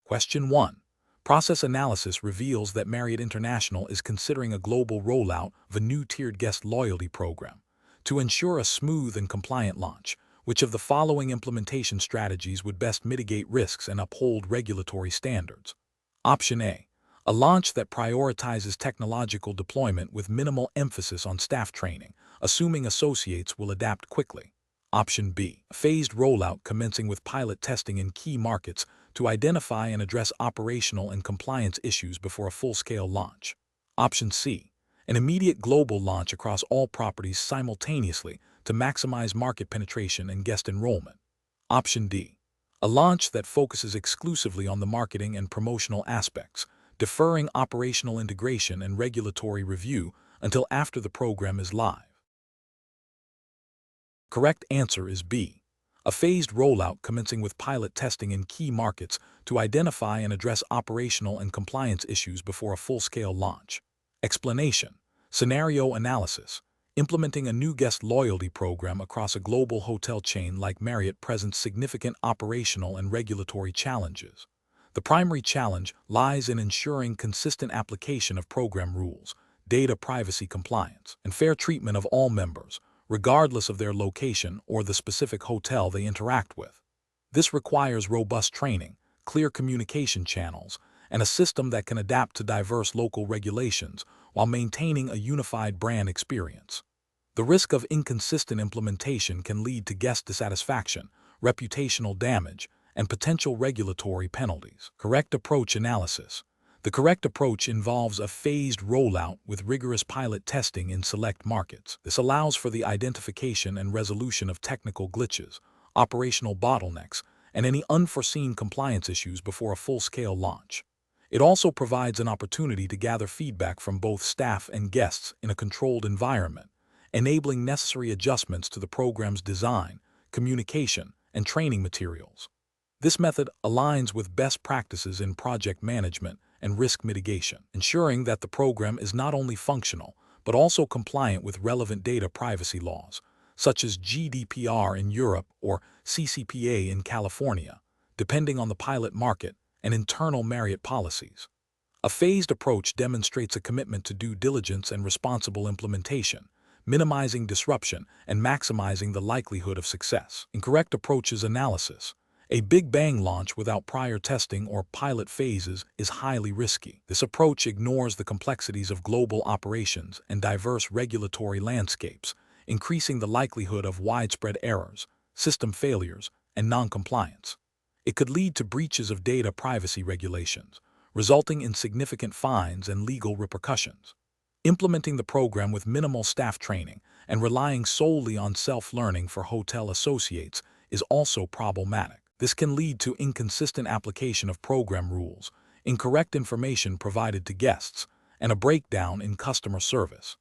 Question 1. Process analysis reveals that Marriott International is considering a global rollout of a new tiered guest loyalty program. To ensure a smooth and compliant launch, which of the following implementation strategies would best mitigate risks and uphold regulatory standards? Option A. A launch that prioritizes technological deployment with minimal emphasis on staff training, assuming associates will adapt quickly. Option B. A phased rollout commencing with pilot testing in key markets to identify and address operational and compliance issues before a full-scale launch. Option C. An immediate global launch across all properties simultaneously to maximize market penetration and guest enrollment. Option D. A launch that focuses exclusively on the marketing and promotional aspects, deferring operational integration and regulatory review until after the program is live. Correct answer is B. A phased rollout commencing with pilot testing in key markets to identify and address operational and compliance issues before a full-scale launch. Explanation. Scenario analysis. Implementing a new guest loyalty program across a global hotel chain like Marriott presents significant operational and regulatory challenges. The primary challenge lies in ensuring consistent application of program rules, data privacy compliance, and fair treatment of all members, regardless of their location or the specific hotel they interact with. This requires robust training, clear communication channels, and a system that can adapt to diverse local regulations while maintaining a unified brand experience. The risk of inconsistent implementation can lead to guest dissatisfaction, reputational damage, and potential regulatory penalties. Correct approach analysis. The correct approach involves a phased rollout with rigorous pilot testing in select markets. This allows for the identification and resolution of technical glitches, operational bottlenecks, and any unforeseen compliance issues before a full-scale launch. It also provides an opportunity to gather feedback from both staff and guests in a controlled environment, enabling necessary adjustments to the program's design, communication, and training materials. This method aligns with best practices in project management and risk mitigation, ensuring that the program is not only functional, but also compliant with relevant data privacy laws, such as GDPR in Europe or CCPA in California, depending on the pilot market and internal Marriott policies. A phased approach demonstrates a commitment to due diligence and responsible implementation, minimizing disruption and maximizing the likelihood of success. Incorrect approaches analysis. A big bang launch without prior testing or pilot phases is highly risky. This approach ignores the complexities of global operations and diverse regulatory landscapes, increasing the likelihood of widespread errors, system failures, and non-compliance. It could lead to breaches of data privacy regulations, resulting in significant fines and legal repercussions. Implementing the program with minimal staff training and relying solely on self-learning for hotel associates is also problematic. This can lead to inconsistent application of program rules, incorrect information provided to guests, and a breakdown in customer service.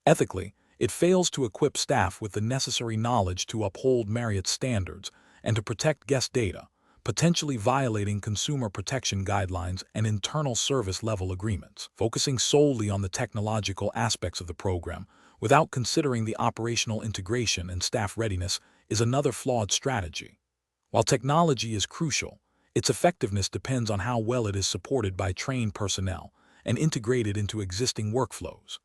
Ethically, it fails to equip staff with the necessary knowledge to uphold Marriott's standards and to protect guest data, potentially violating consumer protection guidelines and internal service level agreements. Focusing solely on the technological aspects of the program without considering the operational integration and staff readiness is another flawed strategy. While technology is crucial, its effectiveness depends on how well it is supported by trained personnel and integrated into existing workflows.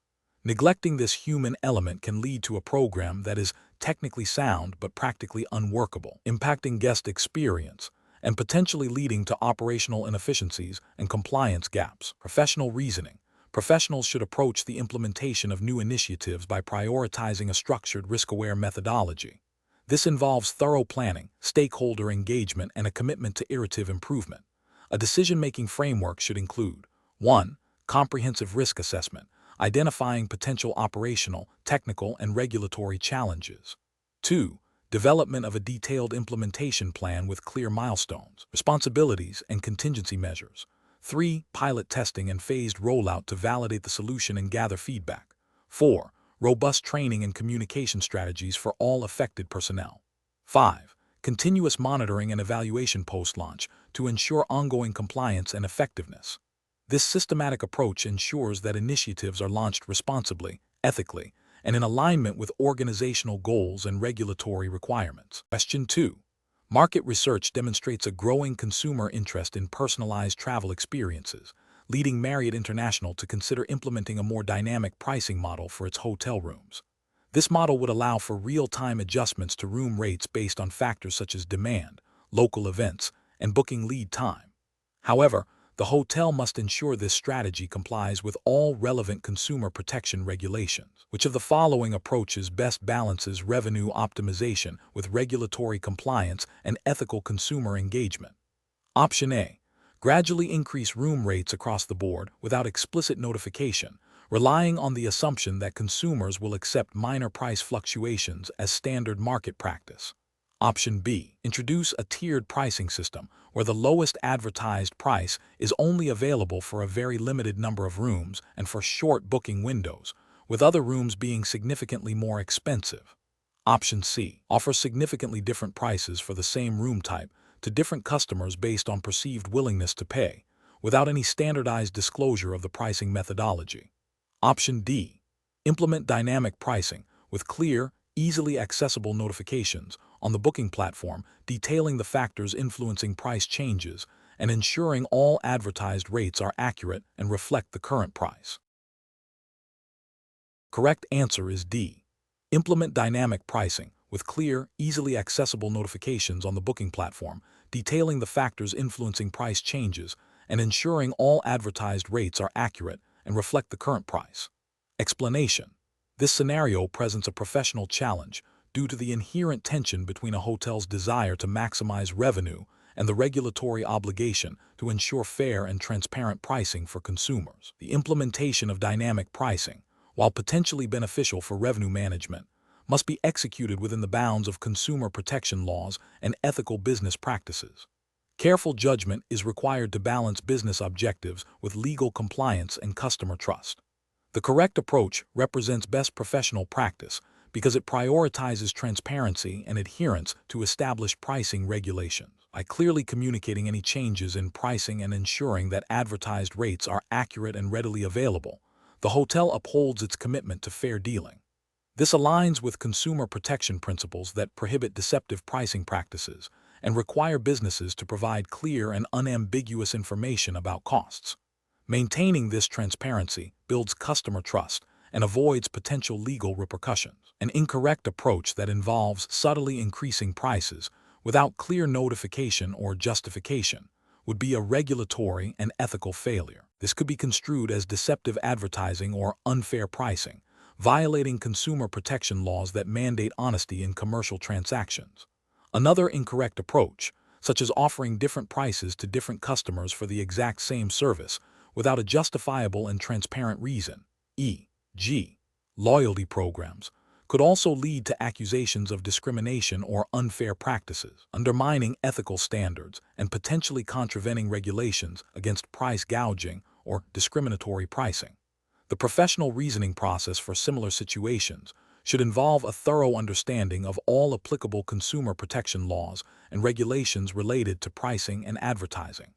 Neglecting this human element can lead to a program that is technically sound but practically unworkable, impacting guest experience and potentially leading to operational inefficiencies and compliance gaps. Professional reasoning. Professionals should approach the implementation of new initiatives by prioritizing a structured, risk-aware methodology. This involves thorough planning, stakeholder engagement, and a commitment to iterative improvement. A decision-making framework should include 1. Comprehensive risk assessment, identifying potential operational, technical, and regulatory challenges. 2. Development of a detailed implementation plan with clear milestones, responsibilities, and contingency measures. 3. Pilot testing and phased rollout to validate the solution and gather feedback. 4. Robust training and communication strategies for all affected personnel. 5. Continuous monitoring and evaluation post-launch to ensure ongoing compliance and effectiveness. This systematic approach ensures that initiatives are launched responsibly, ethically, and in alignment with organizational goals and regulatory requirements. Question 2. Market research demonstrates a growing consumer interest in personalized travel experiences, leading Marriott International to consider implementing a more dynamic pricing model for its hotel rooms. This model would allow for real-time adjustments to room rates based on factors such as demand, local events, and booking lead time. However, the hotel must ensure this strategy complies with all relevant consumer protection regulations. Which of the following approaches best balances revenue optimization with regulatory compliance and ethical consumer engagement? Option A. Gradually increase room rates across the board without explicit notification, relying on the assumption that consumers will accept minor price fluctuations as standard market practice. Option B. Introduce a tiered pricing system where the lowest advertised price is only available for a very limited number of rooms and for short booking windows, with other rooms being significantly more expensive. Option C. Offer significantly different prices for the same room type to different customers based on perceived willingness to pay, without any standardized disclosure of the pricing methodology. Option D. Implement dynamic pricing with clear, easily accessible notifications on the booking platform detailing the factors influencing price changes and ensuring all advertised rates are accurate and reflect the current price. Correct answer is D. Implement dynamic pricing with clear, easily accessible notifications on the booking platform detailing the factors influencing price changes and ensuring all advertised rates are accurate and reflect the current price. Explanation. This scenario presents a professional challenge due to the inherent tension between a hotel's desire to maximize revenue and the regulatory obligation to ensure fair and transparent pricing for consumers. The implementation of dynamic pricing, while potentially beneficial for revenue management, must be executed within the bounds of consumer protection laws and ethical business practices. Careful judgment is required to balance business objectives with legal compliance and customer trust. The correct approach represents best professional practice because it prioritizes transparency and adherence to established pricing regulations. By clearly communicating any changes in pricing and ensuring that advertised rates are accurate and readily available, the hotel upholds its commitment to fair dealing. This aligns with consumer protection principles that prohibit deceptive pricing practices and require businesses to provide clear and unambiguous information about costs. Maintaining this transparency builds customer trust and avoids potential legal repercussions. An incorrect approach that involves subtly increasing prices without clear notification or justification would be a regulatory and ethical failure. This could be construed as deceptive advertising or unfair pricing, violating consumer protection laws that mandate honesty in commercial transactions. Another incorrect approach, such as offering different prices to different customers for the exact same service without a justifiable and transparent reason, e.g., loyalty programs, could also lead to accusations of discrimination or unfair practices, undermining ethical standards and potentially contravening regulations against price gouging or discriminatory pricing. The professional reasoning process for similar situations should involve a thorough understanding of all applicable consumer protection laws and regulations related to pricing and advertising.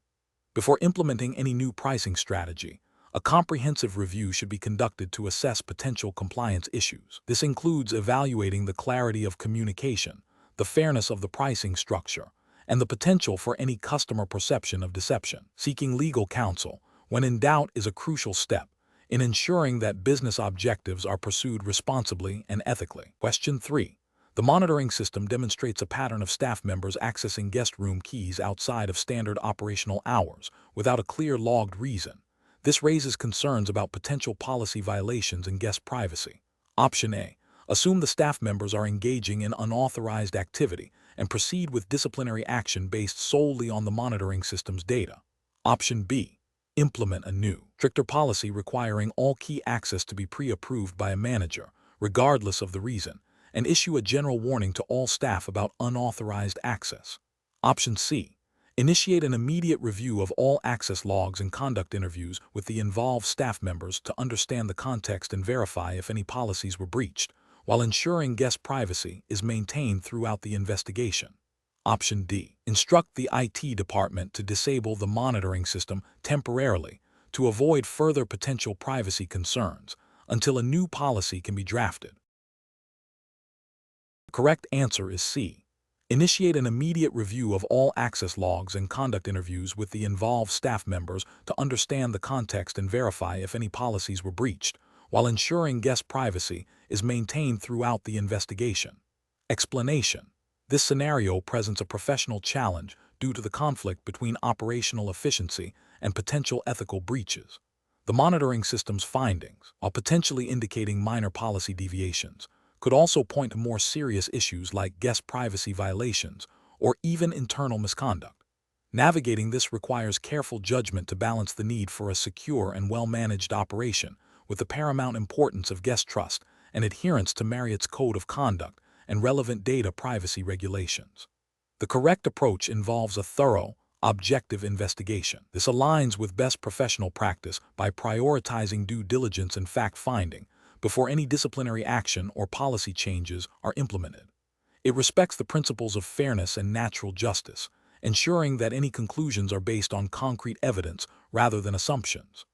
Before implementing any new pricing strategy, a comprehensive review should be conducted to assess potential compliance issues. This includes evaluating the clarity of communication, the fairness of the pricing structure, and the potential for any customer perception of deception. Seeking legal counsel, when in doubt, is a crucial step in ensuring that business objectives are pursued responsibly and ethically. Question 3. The monitoring system demonstrates a pattern of staff members accessing guest room keys outside of standard operational hours without a clear logged reason. This raises concerns about potential policy violations and guest privacy. Option A. Assume the staff members are engaging in unauthorized activity and proceed with disciplinary action based solely on the monitoring system's data. Option B. Implement a new, stricter policy requiring all key access to be pre-approved by a manager, regardless of the reason, and issue a general warning to all staff about unauthorized access. Option C. Initiate an immediate review of all access logs and conduct interviews with the involved staff members to understand the context and verify if any policies were breached, while ensuring guest privacy is maintained throughout the investigation. Option D. Instruct the IT department to disable the monitoring system temporarily to avoid further potential privacy concerns until a new policy can be drafted. The correct answer is C. Initiate an immediate review of all access logs and conduct interviews with the involved staff members to understand the context and verify if any policies were breached, while ensuring guest privacy is maintained throughout the investigation. Explanation. This scenario presents a professional challenge due to the conflict between operational efficiency and potential ethical breaches. The monitoring system's findings, while potentially indicating minor policy deviations, could also point to more serious issues like guest privacy violations or even internal misconduct. Navigating this requires careful judgment to balance the need for a secure and well-managed operation with the paramount importance of guest trust and adherence to Marriott's code of conduct and relevant data privacy regulations. The correct approach involves a thorough, objective investigation. This aligns with best professional practice by prioritizing due diligence and fact-finding before any disciplinary action or policy changes are implemented. It respects the principles of fairness and natural justice, ensuring that any conclusions are based on concrete evidence rather than assumptions.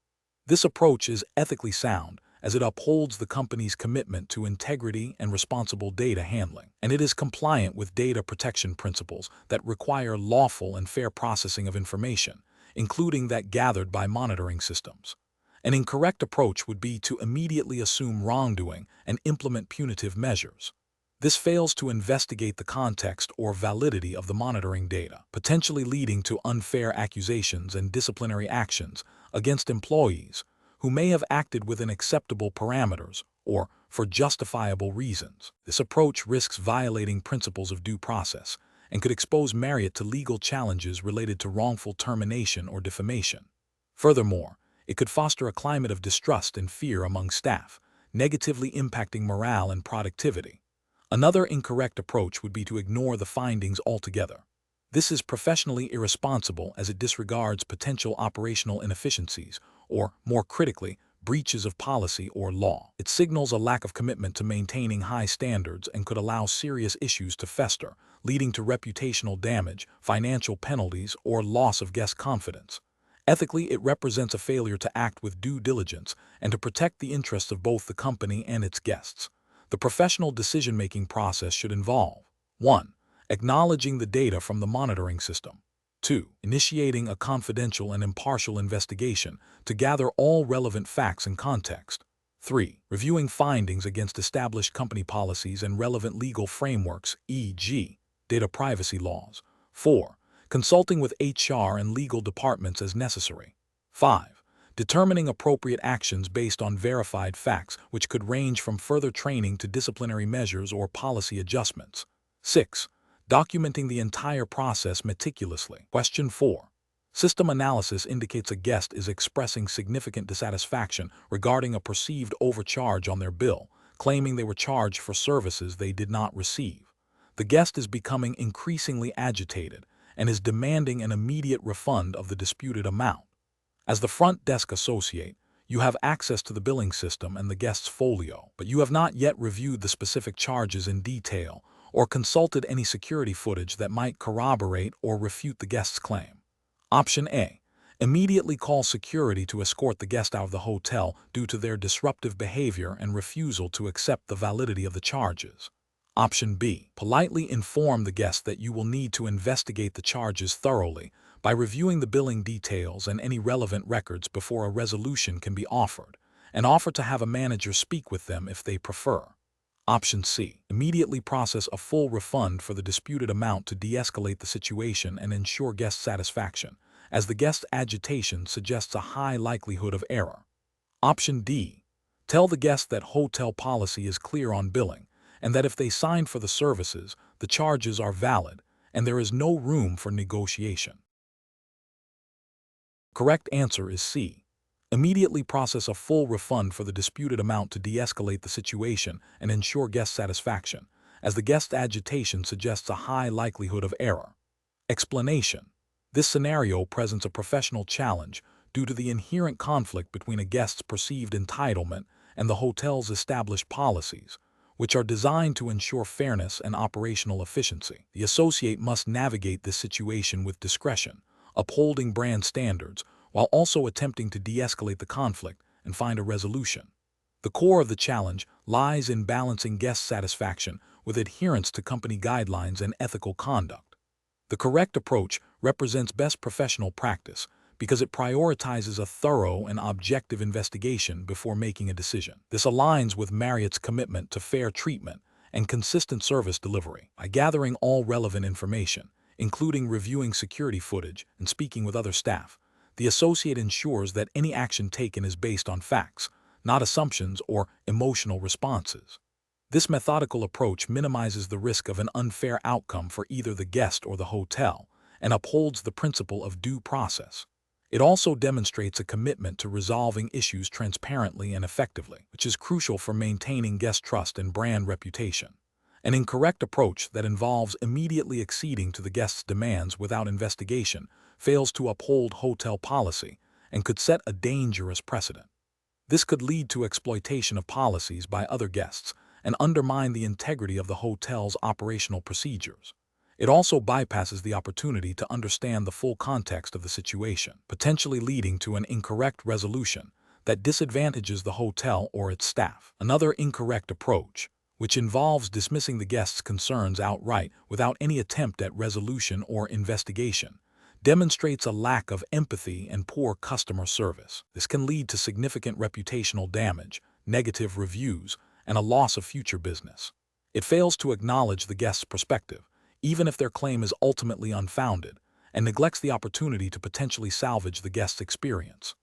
This approach is ethically sound as it upholds the company's commitment to integrity and responsible data handling, and it is compliant with data protection principles that require lawful and fair processing of information, including that gathered by monitoring systems. An incorrect approach would be to immediately assume wrongdoing and implement punitive measures. This fails to investigate the context or validity of the monitoring data, potentially leading to unfair accusations and disciplinary actions against employees who may have acted within acceptable parameters or for justifiable reasons. This approach risks violating principles of due process and could expose Marriott to legal challenges related to wrongful termination or defamation. Furthermore, it could foster a climate of distrust and fear among staff, negatively impacting morale and productivity. Another incorrect approach would be to ignore the findings altogether. This is professionally irresponsible as it disregards potential operational inefficiencies or, more critically, breaches of policy or law. It signals a lack of commitment to maintaining high standards and could allow serious issues to fester, leading to reputational damage, financial penalties, or loss of guest confidence. Ethically, it represents a failure to act with due diligence and to protect the interests of both the company and its guests. The professional decision-making process should involve 1. Acknowledging the data from the monitoring system. 2. Initiating a confidential and impartial investigation to gather all relevant facts and context. 3. Reviewing findings against established company policies and relevant legal frameworks, e.g., data privacy laws. 4. Consulting with HR and legal departments as necessary. 5. Determining appropriate actions based on verified facts, which could range from further training to disciplinary measures or policy adjustments. 6. Documenting the entire process meticulously. Question 4. System analysis indicates a guest is expressing significant dissatisfaction regarding a perceived overcharge on their bill, claiming they were charged for services they did not receive. The guest is becoming increasingly agitated and is demanding an immediate refund of the disputed amount. As the front desk associate, you have access to the billing system and the guest's folio, but you have not yet reviewed the specific charges in detail or consulted any security footage that might corroborate or refute the guest's claim. Option A. Immediately call security to escort the guest out of the hotel due to their disruptive behavior and refusal to accept the validity of the charges. Option B. Politely inform the guest that you will need to investigate the charges thoroughly by reviewing the billing details and any relevant records before a resolution can be offered, and offer to have a manager speak with them if they prefer. Option C. Immediately process a full refund for the disputed amount to de-escalate the situation and ensure guest satisfaction, as the guest's agitation suggests a high likelihood of error. Option D. Tell the guest that hotel policy is clear on billing, and that if they signed for the services, the charges are valid, and there is no room for negotiation. Correct answer is C. Immediately process a full refund for the disputed amount to de-escalate the situation and ensure guest satisfaction, as the guest's agitation suggests a high likelihood of error. Explanation. This scenario presents a professional challenge due to the inherent conflict between a guest's perceived entitlement and the hotel's established policies, which are designed to ensure fairness and operational efficiency. The associate must navigate this situation with discretion, upholding brand standards, while also attempting to de-escalate the conflict and find a resolution. The core of the challenge lies in balancing guest satisfaction with adherence to company guidelines and ethical conduct. The correct approach represents best professional practice because it prioritizes a thorough and objective investigation before making a decision. This aligns with Marriott's commitment to fair treatment and consistent service delivery. By gathering all relevant information, including reviewing security footage and speaking with other staff, the associate ensures that any action taken is based on facts, not assumptions or emotional responses. This methodical approach minimizes the risk of an unfair outcome for either the guest or the hotel and upholds the principle of due process. It also demonstrates a commitment to resolving issues transparently and effectively, which is crucial for maintaining guest trust and brand reputation. An incorrect approach that involves immediately acceding to the guest's demands without investigation fails to uphold hotel policy and could set a dangerous precedent. This could lead to exploitation of policies by other guests and undermine the integrity of the hotel's operational procedures. It also bypasses the opportunity to understand the full context of the situation, potentially leading to an incorrect resolution that disadvantages the hotel or its staff. Another incorrect approach, which involves dismissing the guest's concerns outright without any attempt at resolution or investigation, demonstrates a lack of empathy and poor customer service. This can lead to significant reputational damage, negative reviews, and a loss of future business. It fails to acknowledge the guest's perspective, even if their claim is ultimately unfounded, and neglects the opportunity to potentially salvage the guest's experience.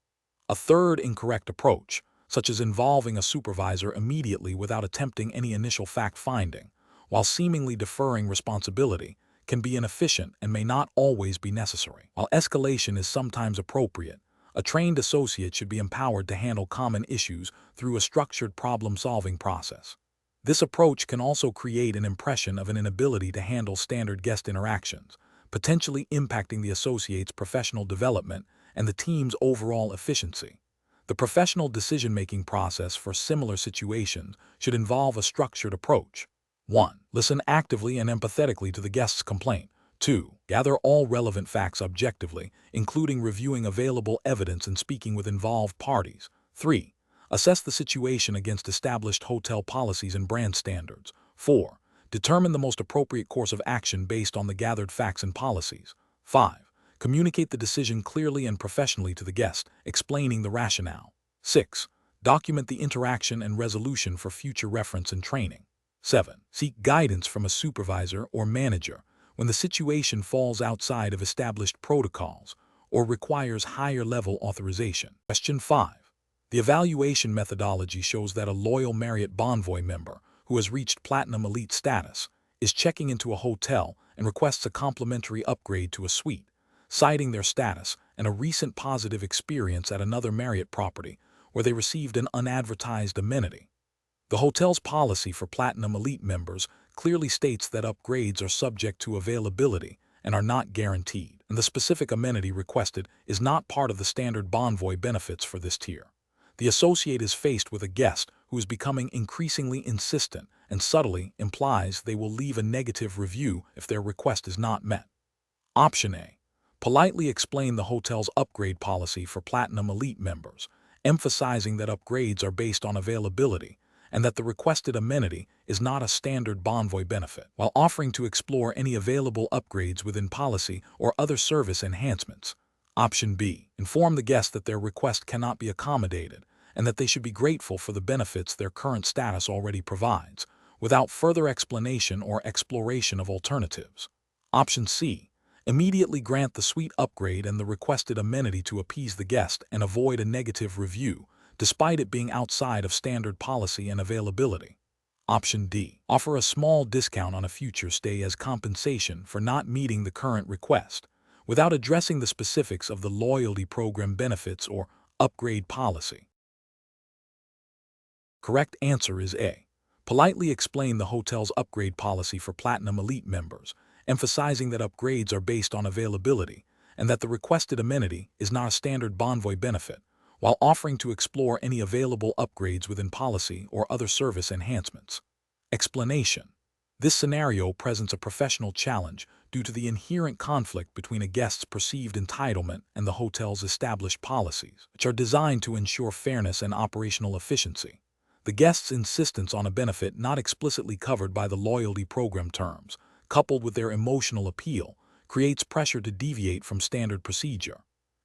A third incorrect approach, such as involving a supervisor immediately without attempting any initial fact-finding, while seemingly deferring responsibility, can be inefficient and may not always be necessary. While escalation is sometimes appropriate, a trained associate should be empowered to handle common issues through a structured problem-solving process. This approach can also create an impression of an inability to handle standard guest interactions, potentially impacting the associate's professional development and the team's overall efficiency. The professional decision-making process for similar situations should involve a structured approach. 1. Listen actively and empathetically to the guest's complaint. 2. Gather all relevant facts objectively, including reviewing available evidence and speaking with involved parties. 3. Assess the situation against established hotel policies and brand standards. 4. Determine the most appropriate course of action based on the gathered facts and policies. 5. Communicate the decision clearly and professionally to the guest, explaining the rationale. 6. Document the interaction and resolution for future reference and training. 7. Seek guidance from a supervisor or manager when the situation falls outside of established protocols or requires higher-level authorization. Question 5. The evaluation methodology shows that a loyal Marriott Bonvoy member who has reached Platinum Elite status is checking into a hotel and requests a complimentary upgrade to a suite, citing their status and a recent positive experience at another Marriott property where they received an unadvertised amenity. The hotel's policy for Platinum Elite members clearly states that upgrades are subject to availability and are not guaranteed, and the specific amenity requested is not part of the standard Bonvoy benefits for this tier. The associate is faced with a guest who is becoming increasingly insistent and subtly implies they will leave a negative review if their request is not met. Option A. Politely explain the hotel's upgrade policy for Platinum Elite members, emphasizing that upgrades are based on availability and that the requested amenity is not a standard Bonvoy benefit, while offering to explore any available upgrades within policy or other service enhancements. Option B. Inform the guest that their request cannot be accommodated and that they should be grateful for the benefits their current status already provides, without further explanation or exploration of alternatives. Option C. Immediately grant the suite upgrade and the requested amenity to appease the guest and avoid a negative review, despite it being outside of standard policy and availability. Option D. Offer a small discount on a future stay as compensation for not meeting the current request, without addressing the specifics of the loyalty program benefits or upgrade policy. Correct answer is A. Politely explain the hotel's upgrade policy for Platinum Elite members, emphasizing that upgrades are based on availability and that the requested amenity is not a standard Bonvoy benefit, while offering to explore any available upgrades within policy or other service enhancements. Explanation. This scenario presents a professional challenge due to the inherent conflict between a guest's perceived entitlement and the hotel's established policies, which are designed to ensure fairness and operational efficiency. The guest's insistence on a benefit not explicitly covered by the loyalty program terms, coupled with their emotional appeal, creates pressure to deviate from standard procedure.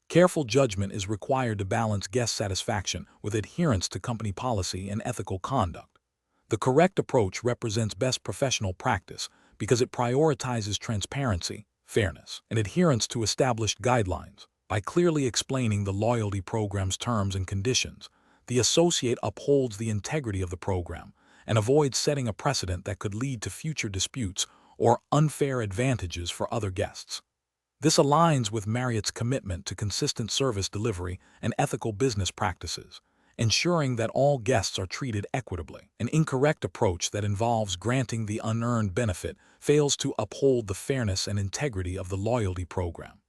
Careful judgment is required to balance guest satisfaction with adherence to company policy and ethical conduct. The correct approach represents best professional practice because it prioritizes transparency, fairness, and adherence to established guidelines. By clearly explaining the loyalty program's terms and conditions, the associate upholds the integrity of the program and avoids setting a precedent that could lead to future disputes or unfair advantages for other guests. This aligns with Marriott's commitment to consistent service delivery and ethical business practices, ensuring that all guests are treated equitably. An incorrect approach that involves granting the unearned benefit fails to uphold the fairness and integrity of the loyalty program.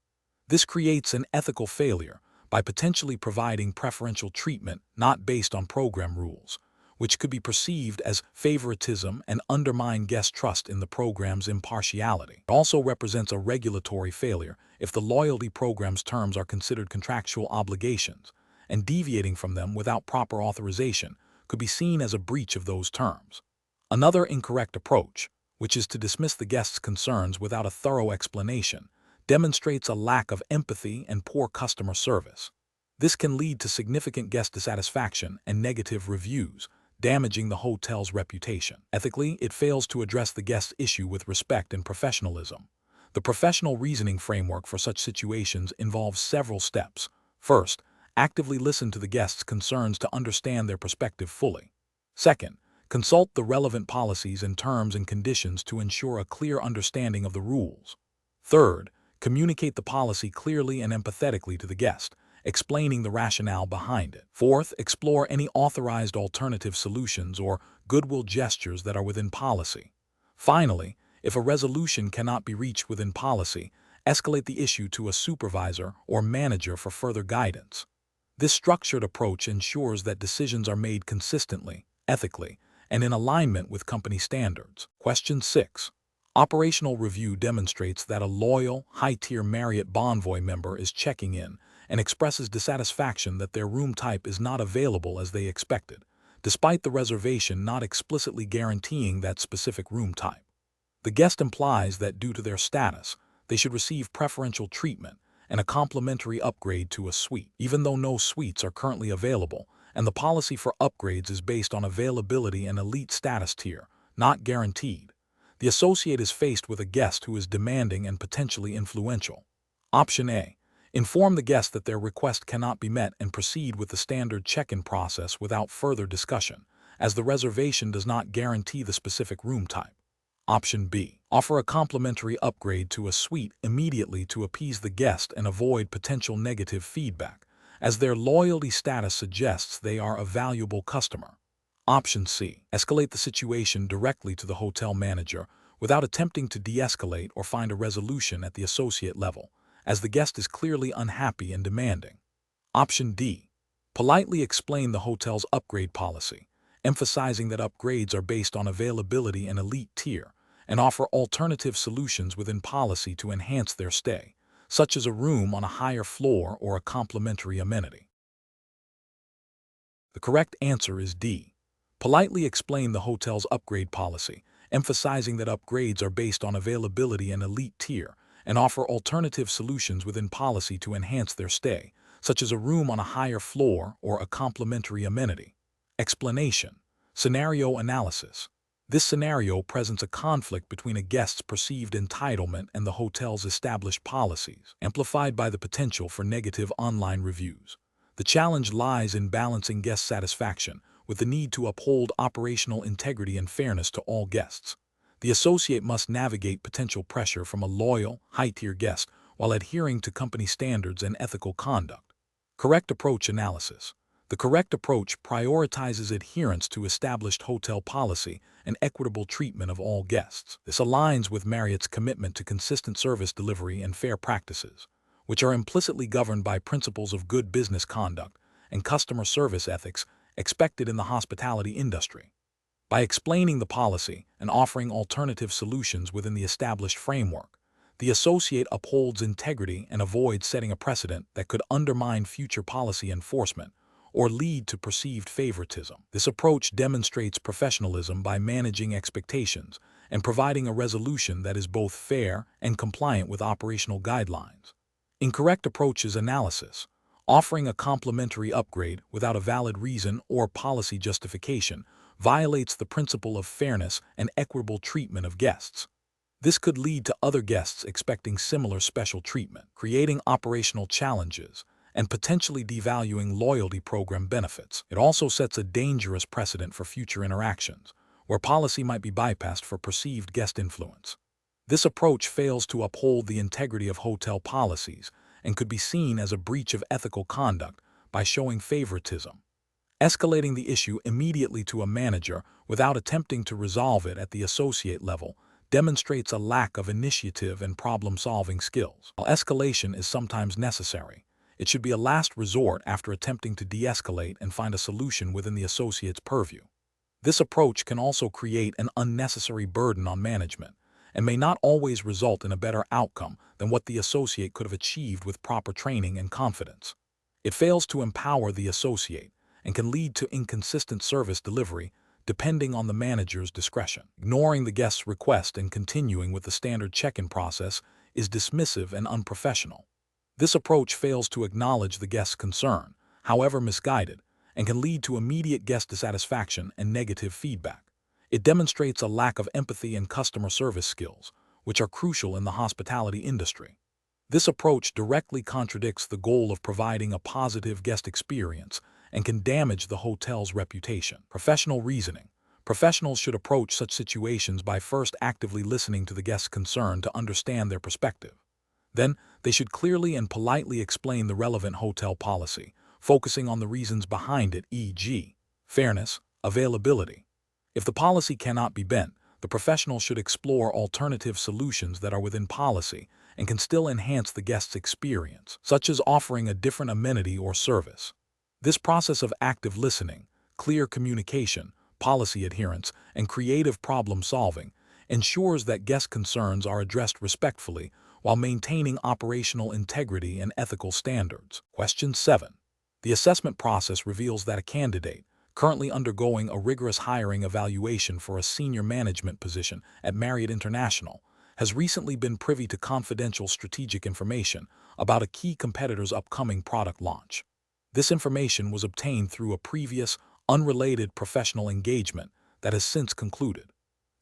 This creates an ethical failure by potentially providing preferential treatment not based on program rules, which could be perceived as favoritism and undermine guest trust in the program's impartiality. It also represents a regulatory failure if the loyalty program's terms are considered contractual obligations, and deviating from them without proper authorization could be seen as a breach of those terms. Another incorrect approach, which is to dismiss the guest's concerns without a thorough explanation, demonstrates a lack of empathy and poor customer service. This can lead to significant guest dissatisfaction and negative reviews, damaging the hotel's reputation. Ethically, it fails to address the guest's issue with respect and professionalism. The professional reasoning framework for such situations involves several steps. First, actively listen to the guest's concerns to understand their perspective fully. Second, consult the relevant policies and terms and conditions to ensure a clear understanding of the rules. Third, communicate the policy clearly and empathetically to the guest, explaining the rationale behind it. Fourth, explore any authorized alternative solutions or goodwill gestures that are within policy. Finally, if a resolution cannot be reached within policy, escalate the issue to a supervisor or manager for further guidance. This structured approach ensures that decisions are made consistently, ethically, and in alignment with company standards. Question 6. Operational review demonstrates that a loyal, high-tier Marriott Bonvoy member is checking in and expresses dissatisfaction that their room type is not available as they expected, despite the reservation not explicitly guaranteeing that specific room type. The guest implies that due to their status, they should receive preferential treatment and a complimentary upgrade to a suite, even though no suites are currently available, and the policy for upgrades is based on availability and elite status tier, not guaranteed. The associate is faced with a guest who is demanding and potentially influential. Option A. Inform the guest that their request cannot be met and proceed with the standard check-in process without further discussion, as the reservation does not guarantee the specific room type. Option B. Offer a complimentary upgrade to a suite immediately to appease the guest and avoid potential negative feedback, as their loyalty status suggests they are a valuable customer. Option C. Escalate the situation directly to the hotel manager without attempting to de-escalate or find a resolution at the associate level, as the guest is clearly unhappy and demanding. Option D. Politely explain the hotel's upgrade policy, emphasizing that upgrades are based on availability and elite tier, and offer alternative solutions within policy to enhance their stay, such as a room on a higher floor or a complimentary amenity. The correct answer is D. Politely explain the hotel's upgrade policy, emphasizing that upgrades are based on availability and elite tier, and offer alternative solutions within policy to enhance their stay, such as a room on a higher floor or a complimentary amenity. Explanation. Scenario analysis. This scenario presents a conflict between a guest's perceived entitlement and the hotel's established policies, amplified by the potential for negative online reviews. The challenge lies in balancing guest satisfaction with the need to uphold operational integrity and fairness to all guests. The associate must navigate potential pressure from a loyal, high-tier guest while adhering to company standards and ethical conduct. Correct approach analysis. The correct approach prioritizes adherence to established hotel policy and equitable treatment of all guests. This aligns with Marriott's commitment to consistent service delivery and fair practices, which are implicitly governed by principles of good business conduct and customer service ethics expected in the hospitality industry. By explaining the policy and offering alternative solutions within the established framework, the associate upholds integrity and avoids setting a precedent that could undermine future policy enforcement or lead to perceived favoritism. This approach demonstrates professionalism by managing expectations and providing a resolution that is both fair and compliant with operational guidelines. Incorrect approach is analysis. Offering a complimentary upgrade without a valid reason or policy justification violates the principle of fairness and equitable treatment of guests. This could lead to other guests expecting similar special treatment, creating operational challenges, and potentially devaluing loyalty program benefits. It also sets a dangerous precedent for future interactions, where policy might be bypassed for perceived guest influence. This approach fails to uphold the integrity of hotel policies and could be seen as a breach of ethical conduct by showing favoritism. Escalating the issue immediately to a manager without attempting to resolve it at the associate level demonstrates a lack of initiative and problem-solving skills. While escalation is sometimes necessary, it should be a last resort after attempting to de-escalate and find a solution within the associate's purview. This approach can also create an unnecessary burden on management and may not always result in a better outcome than what the associate could have achieved with proper training and confidence. It fails to empower the associate and can lead to inconsistent service delivery depending on the manager's discretion. Ignoring the guest's request and continuing with the standard check-in process is dismissive and unprofessional. This approach fails to acknowledge the guest's concern, however misguided, and can lead to immediate guest dissatisfaction and negative feedback. It demonstrates a lack of empathy and customer service skills, which are crucial in the hospitality industry. This approach directly contradicts the goal of providing a positive guest experience and can damage the hotel's reputation. Professional reasoning. Professionals should approach such situations by first actively listening to the guest's concern to understand their perspective. Then, they should clearly and politely explain the relevant hotel policy, focusing on the reasons behind it, e.g., fairness, availability. If the policy cannot be bent, the professional should explore alternative solutions that are within policy and can still enhance the guest's experience, such as offering a different amenity or service. This process of active listening, clear communication, policy adherence, and creative problem-solving ensures that guest concerns are addressed respectfully while maintaining operational integrity and ethical standards. Question 7. The assessment process reveals that a candidate, currently undergoing a rigorous hiring evaluation for a senior management position at Marriott International, has recently been privy to confidential strategic information about a key competitor's upcoming product launch. This information was obtained through a previous, unrelated professional engagement that has since concluded.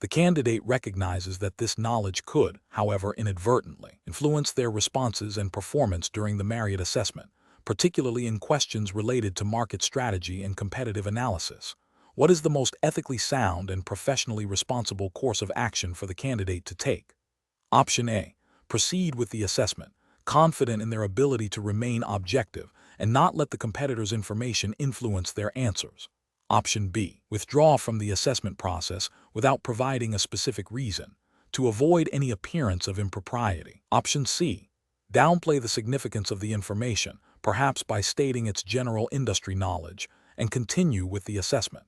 The candidate recognizes that this knowledge could, however, inadvertently influence their responses and performance during the Marriott assessment, particularly in questions related to market strategy and competitive analysis. What is the most ethically sound and professionally responsible course of action for the candidate to take? Option A. Proceed with the assessment, confident in their ability to remain objective and not let the competitor's information influence their answers. Option B. Withdraw from the assessment process without providing a specific reason, to avoid any appearance of impropriety. Option C. Downplay the significance of the information, perhaps by stating its general industry knowledge, and continue with the assessment.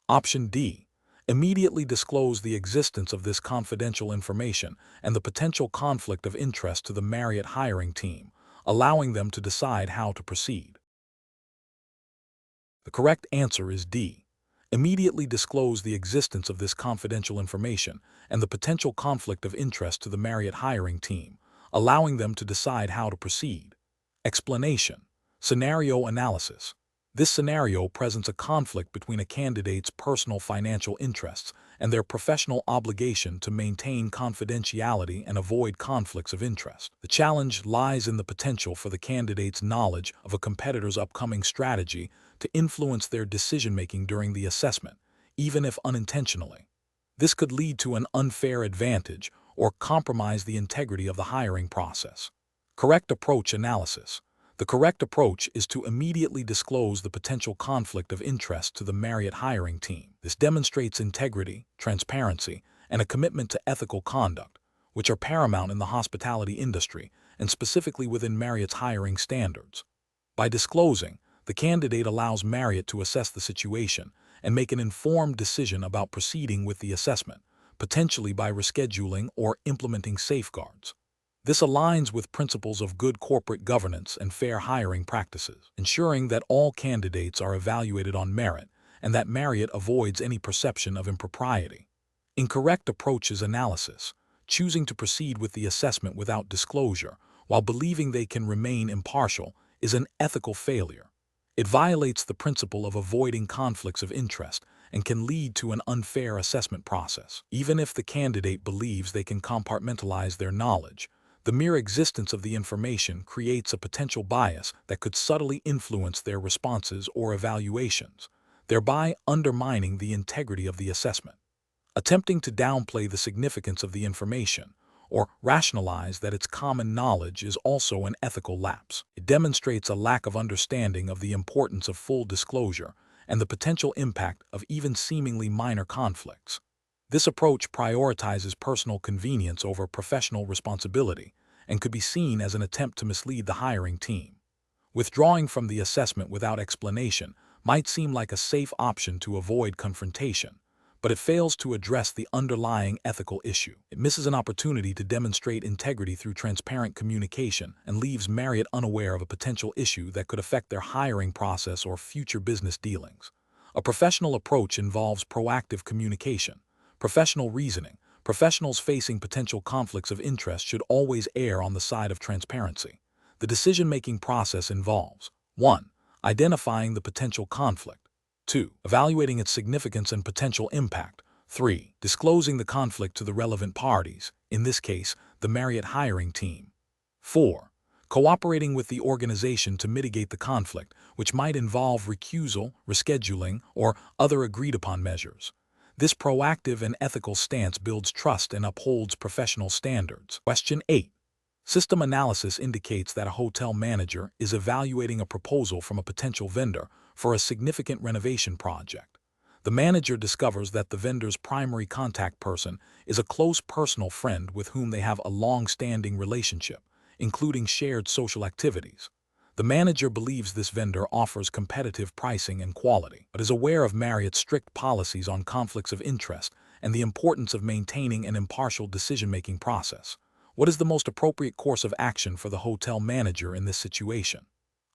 Option D. Immediately disclose the existence of this confidential information and the potential conflict of interest to the Marriott hiring team, allowing them to decide how to proceed. The correct answer is D. Immediately disclose the existence of this confidential information and the potential conflict of interest to the Marriott hiring team, allowing them to decide how to proceed. Explanation. Scenario analysis. This scenario presents a conflict between a candidate's personal financial interests and their professional obligation to maintain confidentiality and avoid conflicts of interest. The challenge lies in the potential for the candidate's knowledge of a competitor's upcoming strategy to influence their decision-making during the assessment, even if unintentionally. This could lead to an unfair advantage or compromise the integrity of the hiring process. Correct approach analysis. The correct approach is to immediately disclose the potential conflict of interest to the Marriott hiring team. This demonstrates integrity, transparency, and a commitment to ethical conduct, which are paramount in the hospitality industry and specifically within Marriott's hiring standards. By disclosing, the candidate allows Marriott to assess the situation and make an informed decision about proceeding with the assessment, potentially by rescheduling or implementing safeguards. This aligns with principles of good corporate governance and fair hiring practices, ensuring that all candidates are evaluated on merit and that Marriott avoids any perception of impropriety. Incorrect approach is analysis, choosing to proceed with the assessment without disclosure while believing they can remain impartial is an ethical failure. It violates the principle of avoiding conflicts of interest and can lead to an unfair assessment process. Even if the candidate believes they can compartmentalize their knowledge, the mere existence of the information creates a potential bias that could subtly influence their responses or evaluations, thereby undermining the integrity of the assessment. Attempting to downplay the significance of the information or rationalize that it's common knowledge is also an ethical lapse. It demonstrates a lack of understanding of the importance of full disclosure and the potential impact of even seemingly minor conflicts. This approach prioritizes personal convenience over professional responsibility and could be seen as an attempt to mislead the hiring team. Withdrawing from the assessment without explanation might seem like a safe option to avoid confrontation, but it fails to address the underlying ethical issue. It misses an opportunity to demonstrate integrity through transparent communication and leaves Marriott unaware of a potential issue that could affect their hiring process or future business dealings. A professional approach involves proactive communication, professional reasoning. Professionals facing potential conflicts of interest should always err on the side of transparency. The decision-making process involves 1. Identifying the potential conflict. 2. Evaluating its significance and potential impact. 3. Disclosing the conflict to the relevant parties, in this case, the Marriott hiring team. 4. Cooperating with the organization to mitigate the conflict, which might involve recusal, rescheduling, or other agreed-upon measures. This proactive and ethical stance builds trust and upholds professional standards. Question 8. System analysis indicates that a hotel manager is evaluating a proposal from a potential vendor for a significant renovation project. The manager discovers that the vendor's primary contact person is a close personal friend with whom they have a long-standing relationship, including shared social activities. The manager believes this vendor offers competitive pricing and quality, but is aware of Marriott's strict policies on conflicts of interest and the importance of maintaining an impartial decision-making process. What is the most appropriate course of action for the hotel manager in this situation?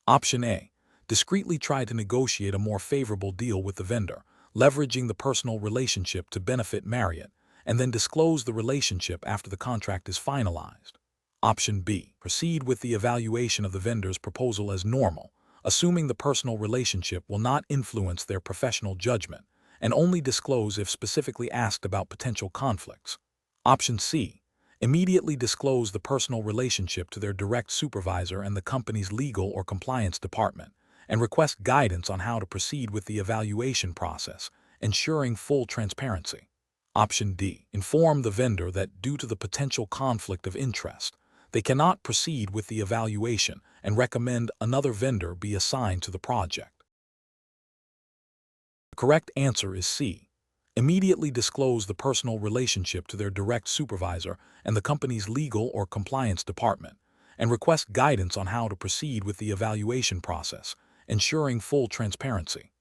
Option A. Discreetly try to negotiate a more favorable deal with the vendor, leveraging the personal relationship to benefit Marriott, and then disclose the relationship after the contract is finalized. Option B. Proceed with the evaluation of the vendor's proposal as normal, assuming the personal relationship will not influence their professional judgment, and only disclose if specifically asked about potential conflicts. Option C. Immediately disclose the personal relationship to their direct supervisor and the company's legal or compliance department, and request guidance on how to proceed with the evaluation process, ensuring full transparency. Option D. Inform the vendor that due to the potential conflict of interest, they cannot proceed with the evaluation and recommend another vendor be assigned to the project. The correct answer is C. Immediately disclose the personal relationship to their direct supervisor and the company's legal or compliance department, and request guidance on how to proceed with the evaluation process, ensuring full transparency.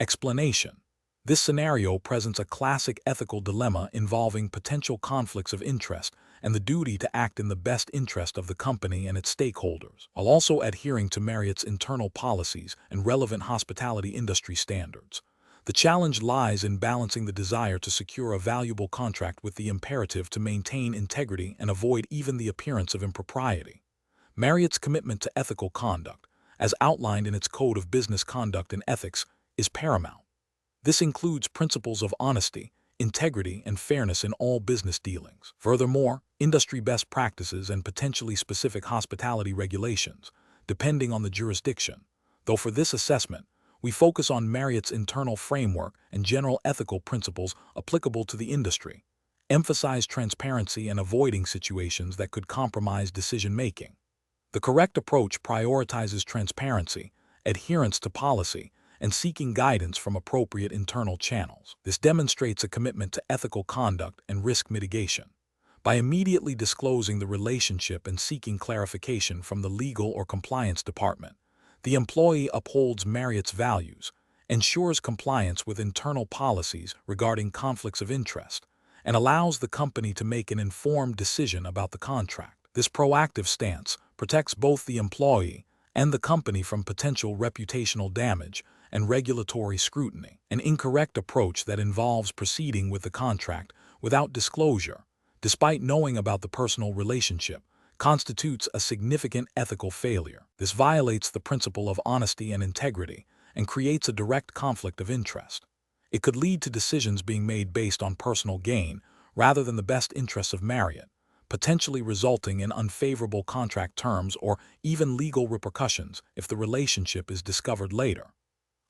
Explanation. This scenario presents a classic ethical dilemma involving potential conflicts of interest and the duty to act in the best interest of the company and its stakeholders, while also adhering to Marriott's internal policies and relevant hospitality industry standards. The challenge lies in balancing the desire to secure a valuable contract with the imperative to maintain integrity and avoid even the appearance of impropriety. Marriott's commitment to ethical conduct, as outlined in its Code of Business Conduct and Ethics, is paramount. This includes principles of honesty, integrity, and fairness in all business dealings. Furthermore, industry best practices and potentially specific hospitality regulations, depending on the jurisdiction. Though for this assessment, we focus on Marriott's internal framework and general ethical principles applicable to the industry, emphasize transparency and avoiding situations that could compromise decision-making. The correct approach prioritizes transparency, adherence to policy, and seeking guidance from appropriate internal channels. This demonstrates a commitment to ethical conduct and risk mitigation. By immediately disclosing the relationship and seeking clarification from the legal or compliance department, the employee upholds Marriott's values, ensures compliance with internal policies regarding conflicts of interest, and allows the company to make an informed decision about the contract. This proactive stance protects both the employee and the company from potential reputational damage and regulatory scrutiny. An incorrect approach that involves proceeding with the contract without disclosure, despite knowing about the personal relationship, constitutes a significant ethical failure. This violates the principle of honesty and integrity and creates a direct conflict of interest. It could lead to decisions being made based on personal gain rather than the best interests of Marriott, potentially resulting in unfavorable contract terms or even legal repercussions if the relationship is discovered later.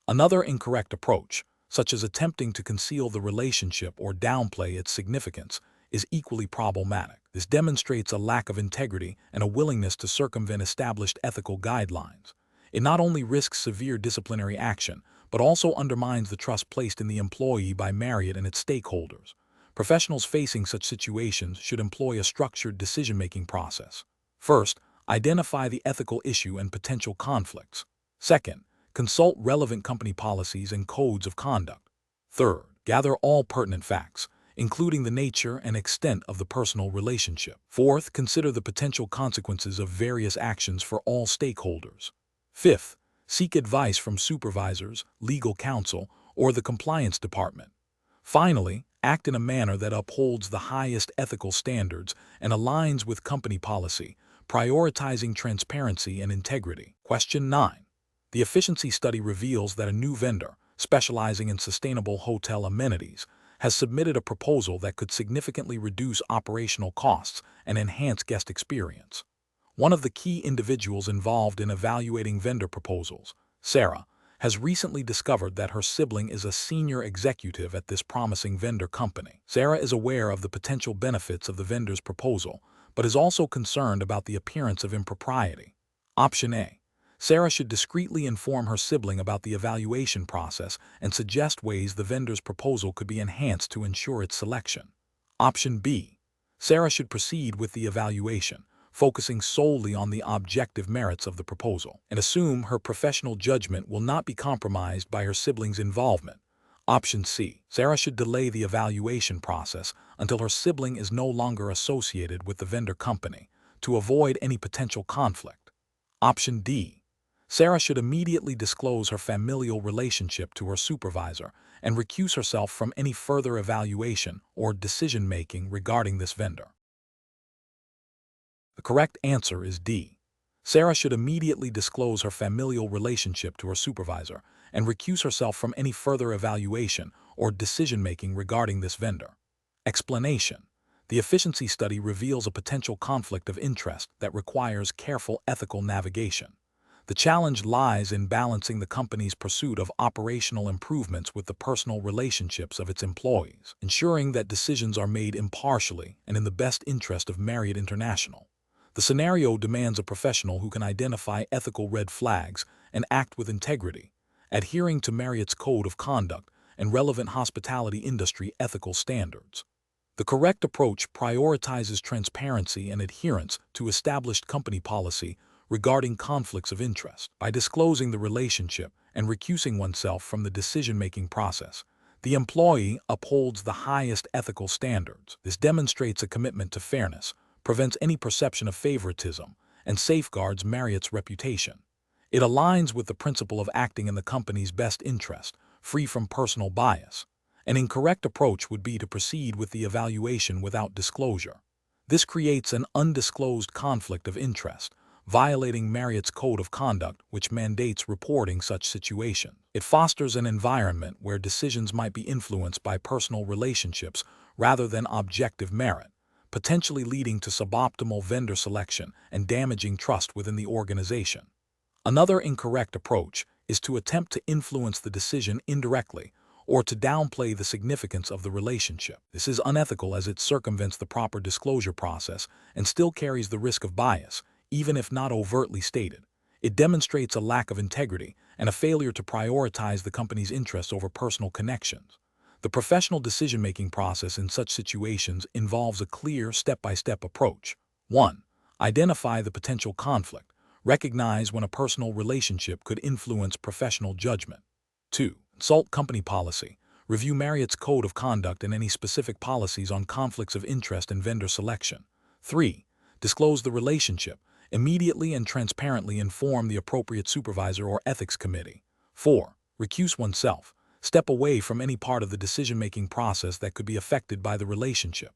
Another incorrect approach, such as attempting to conceal the relationship or downplay its significance, is equally problematic. This demonstrates a lack of integrity and a willingness to circumvent established ethical guidelines. It not only risks severe disciplinary action, but also undermines the trust placed in the employee by Marriott and its stakeholders. Professionals facing such situations should employ a structured decision-making process. First, identify the ethical issue and potential conflicts. Second, consult relevant company policies and codes of conduct. Third, gather all pertinent facts, including the nature and extent of the personal relationship. Fourth, consider the potential consequences of various actions for all stakeholders. Fifth, seek advice from supervisors, legal counsel, or the compliance department. Finally, act in a manner that upholds the highest ethical standards and aligns with company policy, prioritizing transparency and integrity. Question 9. The efficiency study reveals that a new vendor, specializing in sustainable hotel amenities, has submitted a proposal that could significantly reduce operational costs and enhance guest experience. One of the key individuals involved in evaluating vendor proposals, Sarah, has recently discovered that her sibling is a senior executive at this promising vendor company. Sarah is aware of the potential benefits of the vendor's proposal, but is also concerned about the appearance of impropriety. Option A. Sarah should discreetly inform her sibling about the evaluation process and suggest ways the vendor's proposal could be enhanced to ensure its selection. Option B. Sarah should proceed with the evaluation, focusing solely on the objective merits of the proposal, and assume her professional judgment will not be compromised by her sibling's involvement. Option C. Sarah should delay the evaluation process until her sibling is no longer associated with the vendor company, to avoid any potential conflict. Option D. Sarah should immediately disclose her familial relationship to her supervisor and recuse herself from any further evaluation or decision-making regarding this vendor. The correct answer is D. Sarah should immediately disclose her familial relationship to her supervisor and recuse herself from any further evaluation or decision-making regarding this vendor. Explanation. The efficiency study reveals a potential conflict of interest that requires careful ethical navigation. The challenge lies in balancing the company's pursuit of operational improvements with the personal relationships of its employees, ensuring that decisions are made impartially and in the best interest of Marriott International. The scenario demands a professional who can identify ethical red flags and act with integrity, adhering to Marriott's code of conduct and relevant hospitality industry ethical standards. The correct approach prioritizes transparency and adherence to established company policy regarding conflicts of interest. By disclosing the relationship and recusing oneself from the decision-making process, the employee upholds the highest ethical standards. This demonstrates a commitment to fairness, prevents any perception of favoritism, and safeguards Marriott's reputation. It aligns with the principle of acting in the company's best interest, free from personal bias. An incorrect approach would be to proceed with the evaluation without disclosure. This creates an undisclosed conflict of interest, violating Marriott's code of conduct, which mandates reporting such situations. It fosters an environment where decisions might be influenced by personal relationships rather than objective merit, potentially leading to suboptimal vendor selection and damaging trust within the organization. Another incorrect approach is to attempt to influence the decision indirectly or to downplay the significance of the relationship. This is unethical as it circumvents the proper disclosure process and still carries the risk of bias, even if not overtly stated. It demonstrates a lack of integrity and a failure to prioritize the company's interests over personal connections. The professional decision-making process in such situations involves a clear step-by-step approach. 1. Identify the potential conflict. Recognize when a personal relationship could influence professional judgment. 2. Consult company policy. Review Marriott's code of conduct and any specific policies on conflicts of interest and vendor selection. 3. Disclose the relationship. Immediately and transparently inform the appropriate supervisor or ethics committee. 4. Recuse oneself. Step away from any part of the decision-making process that could be affected by the relationship.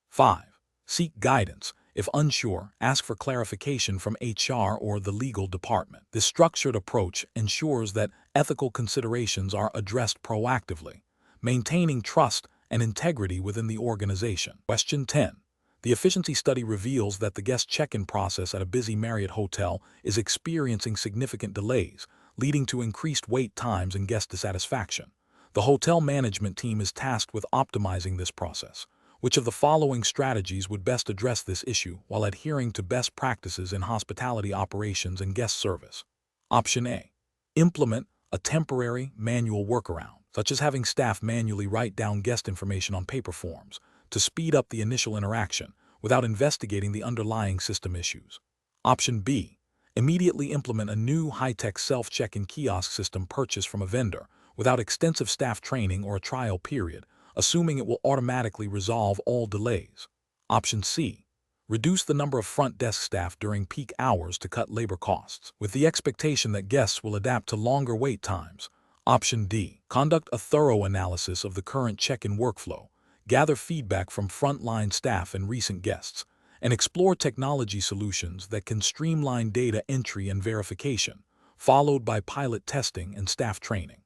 5. Seek guidance. If unsure, ask for clarification from HR or the legal department. This structured approach ensures that ethical considerations are addressed proactively, maintaining trust and integrity within the organization. Question 10. The efficiency study reveals that the guest check-in process at a busy Marriott hotel is experiencing significant delays, leading to increased wait times and guest dissatisfaction. The hotel management team is tasked with optimizing this process. Which of the following strategies would best address this issue while adhering to best practices in hospitality operations and guest service? Option A. Implement a temporary manual workaround, such as having staff manually write down guest information on paper forms to speed up the initial interaction without investigating the underlying system issues. Option B. Immediately implement a new high-tech self-check-in kiosk system purchased from a vendor without extensive staff training or a trial period, assuming it will automatically resolve all delays. Option C. Reduce the number of front desk staff during peak hours to cut labor costs, with the expectation that guests will adapt to longer wait times. Option D. Conduct a thorough analysis of the current check-in workflow, gather feedback from frontline staff and recent guests, and explore technology solutions that can streamline data entry and verification, followed by pilot testing and staff training.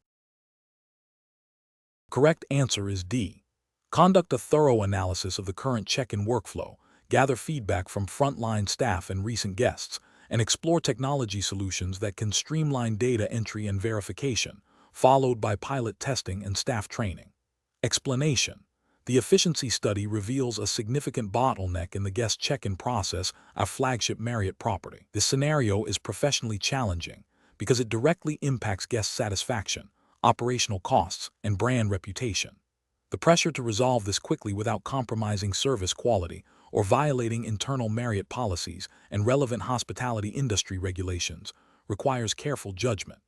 Correct answer is D. Conduct a thorough analysis of the current check-in workflow, gather feedback from frontline staff and recent guests, and explore technology solutions that can streamline data entry and verification, followed by pilot testing and staff training. Explanation. The efficiency study reveals a significant bottleneck in the guest check-in process at flagship Marriott property. This scenario is professionally challenging because it directly impacts guest satisfaction, operational costs, and brand reputation. The pressure to resolve this quickly without compromising service quality or violating internal Marriott policies and relevant hospitality industry regulations requires careful judgment.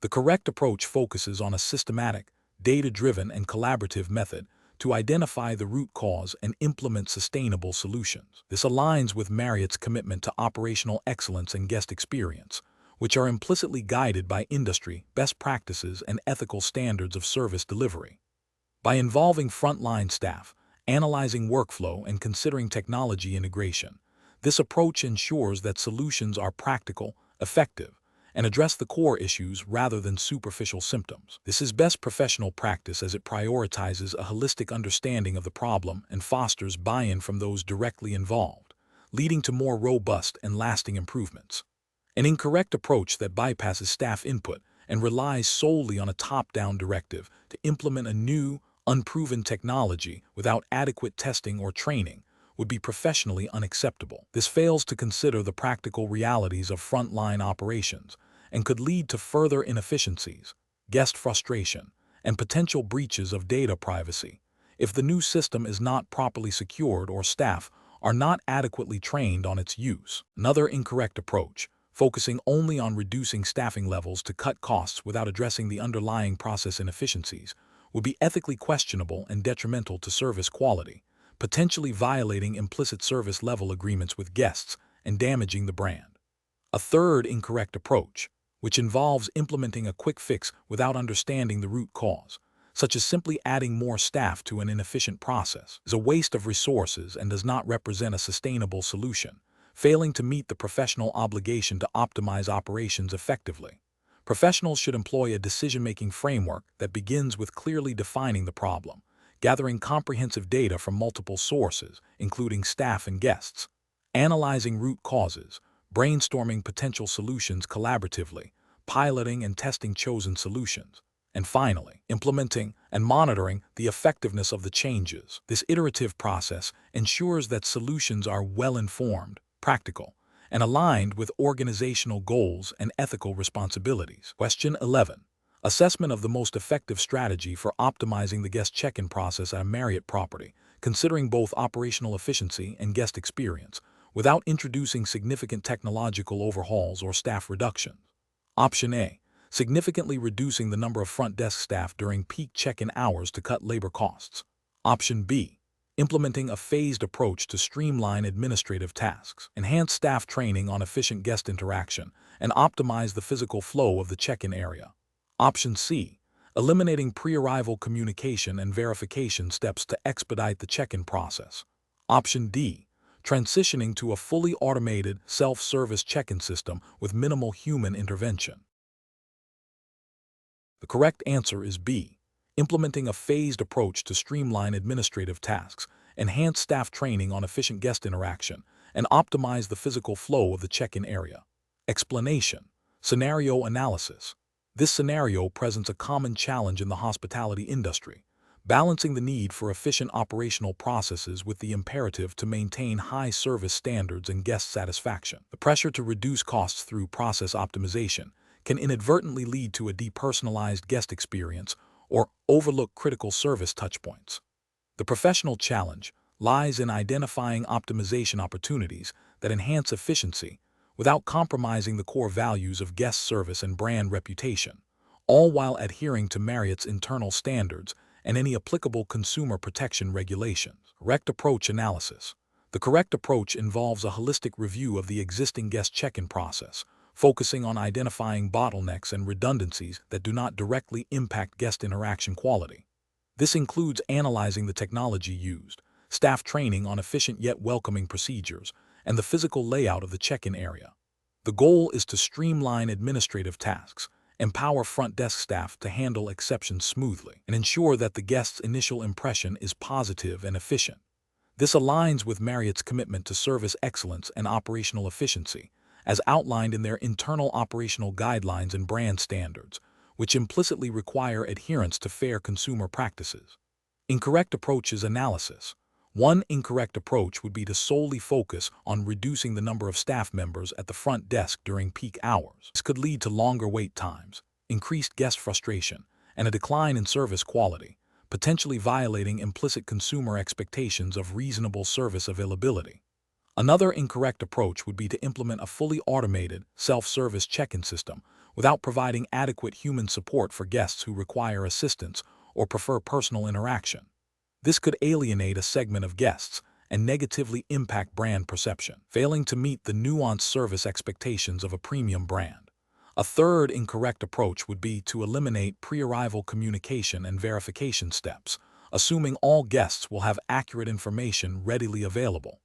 The correct approach focuses on a systematic, data-driven, and collaborative method to identify the root cause and implement sustainable solutions. This aligns with Marriott's commitment to operational excellence and guest experience, which are implicitly guided by industry, best practices, and ethical standards of service delivery. By involving frontline staff, analyzing workflow, and considering technology integration, this approach ensures that solutions are practical, effective, and address the core issues rather than superficial symptoms. This is best professional practice as it prioritizes a holistic understanding of the problem and fosters buy-in from those directly involved, leading to more robust and lasting improvements. An incorrect approach that bypasses staff input and relies solely on a top-down directive to implement a new, unproven technology without adequate testing or training would be professionally unacceptable. This fails to consider the practical realities of frontline operations and could lead to further inefficiencies, guest frustration, and potential breaches of data privacy if the new system is not properly secured or staff are not adequately trained on its use. Another incorrect approach, focusing only on reducing staffing levels to cut costs without addressing the underlying process inefficiencies, would be ethically questionable and detrimental to service quality, potentially violating implicit service level agreements with guests and damaging the brand. A third incorrect approach, which involves implementing a quick fix without understanding the root cause, such as simply adding more staff to an inefficient process, is a waste of resources and does not represent a sustainable solution, failing to meet the professional obligation to optimize operations effectively. Professionals should employ a decision-making framework that begins with clearly defining the problem, gathering comprehensive data from multiple sources, including staff and guests, analyzing root causes, brainstorming potential solutions collaboratively, piloting and testing chosen solutions, and finally, implementing and monitoring the effectiveness of the changes. This iterative process ensures that solutions are well-informed, practical, and aligned with organizational goals and ethical responsibilities. Question 11. Assessment of the most effective strategy for optimizing the guest check-in process at a Marriott property, considering both operational efficiency and guest experience, without introducing significant technological overhauls or staff reductions. Option A. Significantly reducing the number of front desk staff during peak check-in hours to cut labor costs. Option B. Implementing a phased approach to streamline administrative tasks, enhance staff training on efficient guest interaction, and optimize the physical flow of the check-in area. Option C. Eliminating pre-arrival communication and verification steps to expedite the check-in process. Option D. Transitioning to a fully automated, self-service check-in system with minimal human intervention. The correct answer is B. Implementing a phased approach to streamline administrative tasks, enhance staff training on efficient guest interaction, and optimize the physical flow of the check-in area. Explanation. Scenario analysis. This scenario presents a common challenge in the hospitality industry, balancing the need for efficient operational processes with the imperative to maintain high service standards and guest satisfaction. The pressure to reduce costs through process optimization can inadvertently lead to a depersonalized guest experience or overlook critical service touchpoints. The professional challenge lies in identifying optimization opportunities that enhance efficiency without compromising the core values of guest service and brand reputation, all while adhering to Marriott's internal standards and any applicable consumer protection regulations. Correct approach analysis. The correct approach involves a holistic review of the existing guest check-in process, focusing on identifying bottlenecks and redundancies that do not directly impact guest interaction quality. This includes analyzing the technology used, staff training on efficient yet welcoming procedures, and the physical layout of the check-in area. The goal is to streamline administrative tasks, empower front desk staff to handle exceptions smoothly, and ensure that the guest's initial impression is positive and efficient. This aligns with Marriott's commitment to service excellence and operational efficiency, as outlined in their internal operational guidelines and brand standards, which implicitly require adherence to fair consumer practices. Incorrect approaches analysis. One incorrect approach would be to solely focus on reducing the number of staff members at the front desk during peak hours. This could lead to longer wait times, increased guest frustration, and a decline in service quality, potentially violating implicit consumer expectations of reasonable service availability. Another incorrect approach would be to implement a fully automated, self-service check-in system without providing adequate human support for guests who require assistance or prefer personal interaction. This could alienate a segment of guests and negatively impact brand perception, failing to meet the nuanced service expectations of a premium brand. A third incorrect approach would be to eliminate pre-arrival communication and verification steps, assuming all guests will have accurate information readily available.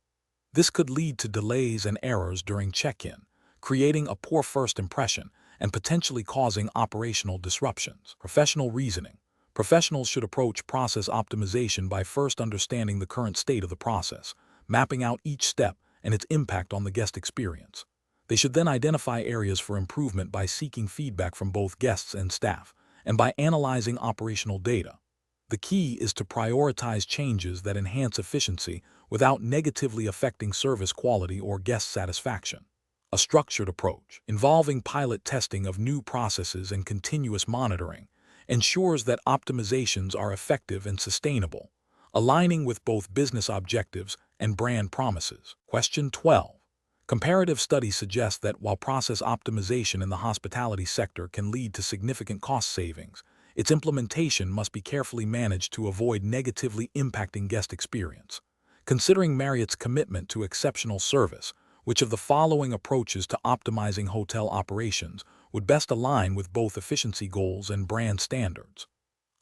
This could lead to delays and errors during check-in, creating a poor first impression and potentially causing operational disruptions. Professional reasoning. Professionals should approach process optimization by first understanding the current state of the process, mapping out each step and its impact on the guest experience. They should then identify areas for improvement by seeking feedback from both guests and staff, and by analyzing operational data. The key is to prioritize changes that enhance efficiency without negatively affecting service quality or guest satisfaction. A structured approach, involving pilot testing of new processes and continuous monitoring, ensures that optimizations are effective and sustainable, aligning with both business objectives and brand promises. Question 12. Comparative studies suggest that while process optimization in the hospitality sector can lead to significant cost savings, its implementation must be carefully managed to avoid negatively impacting guest experience. Considering Marriott's commitment to exceptional service, which of the following approaches to optimizing hotel operations would best align with both efficiency goals and brand standards?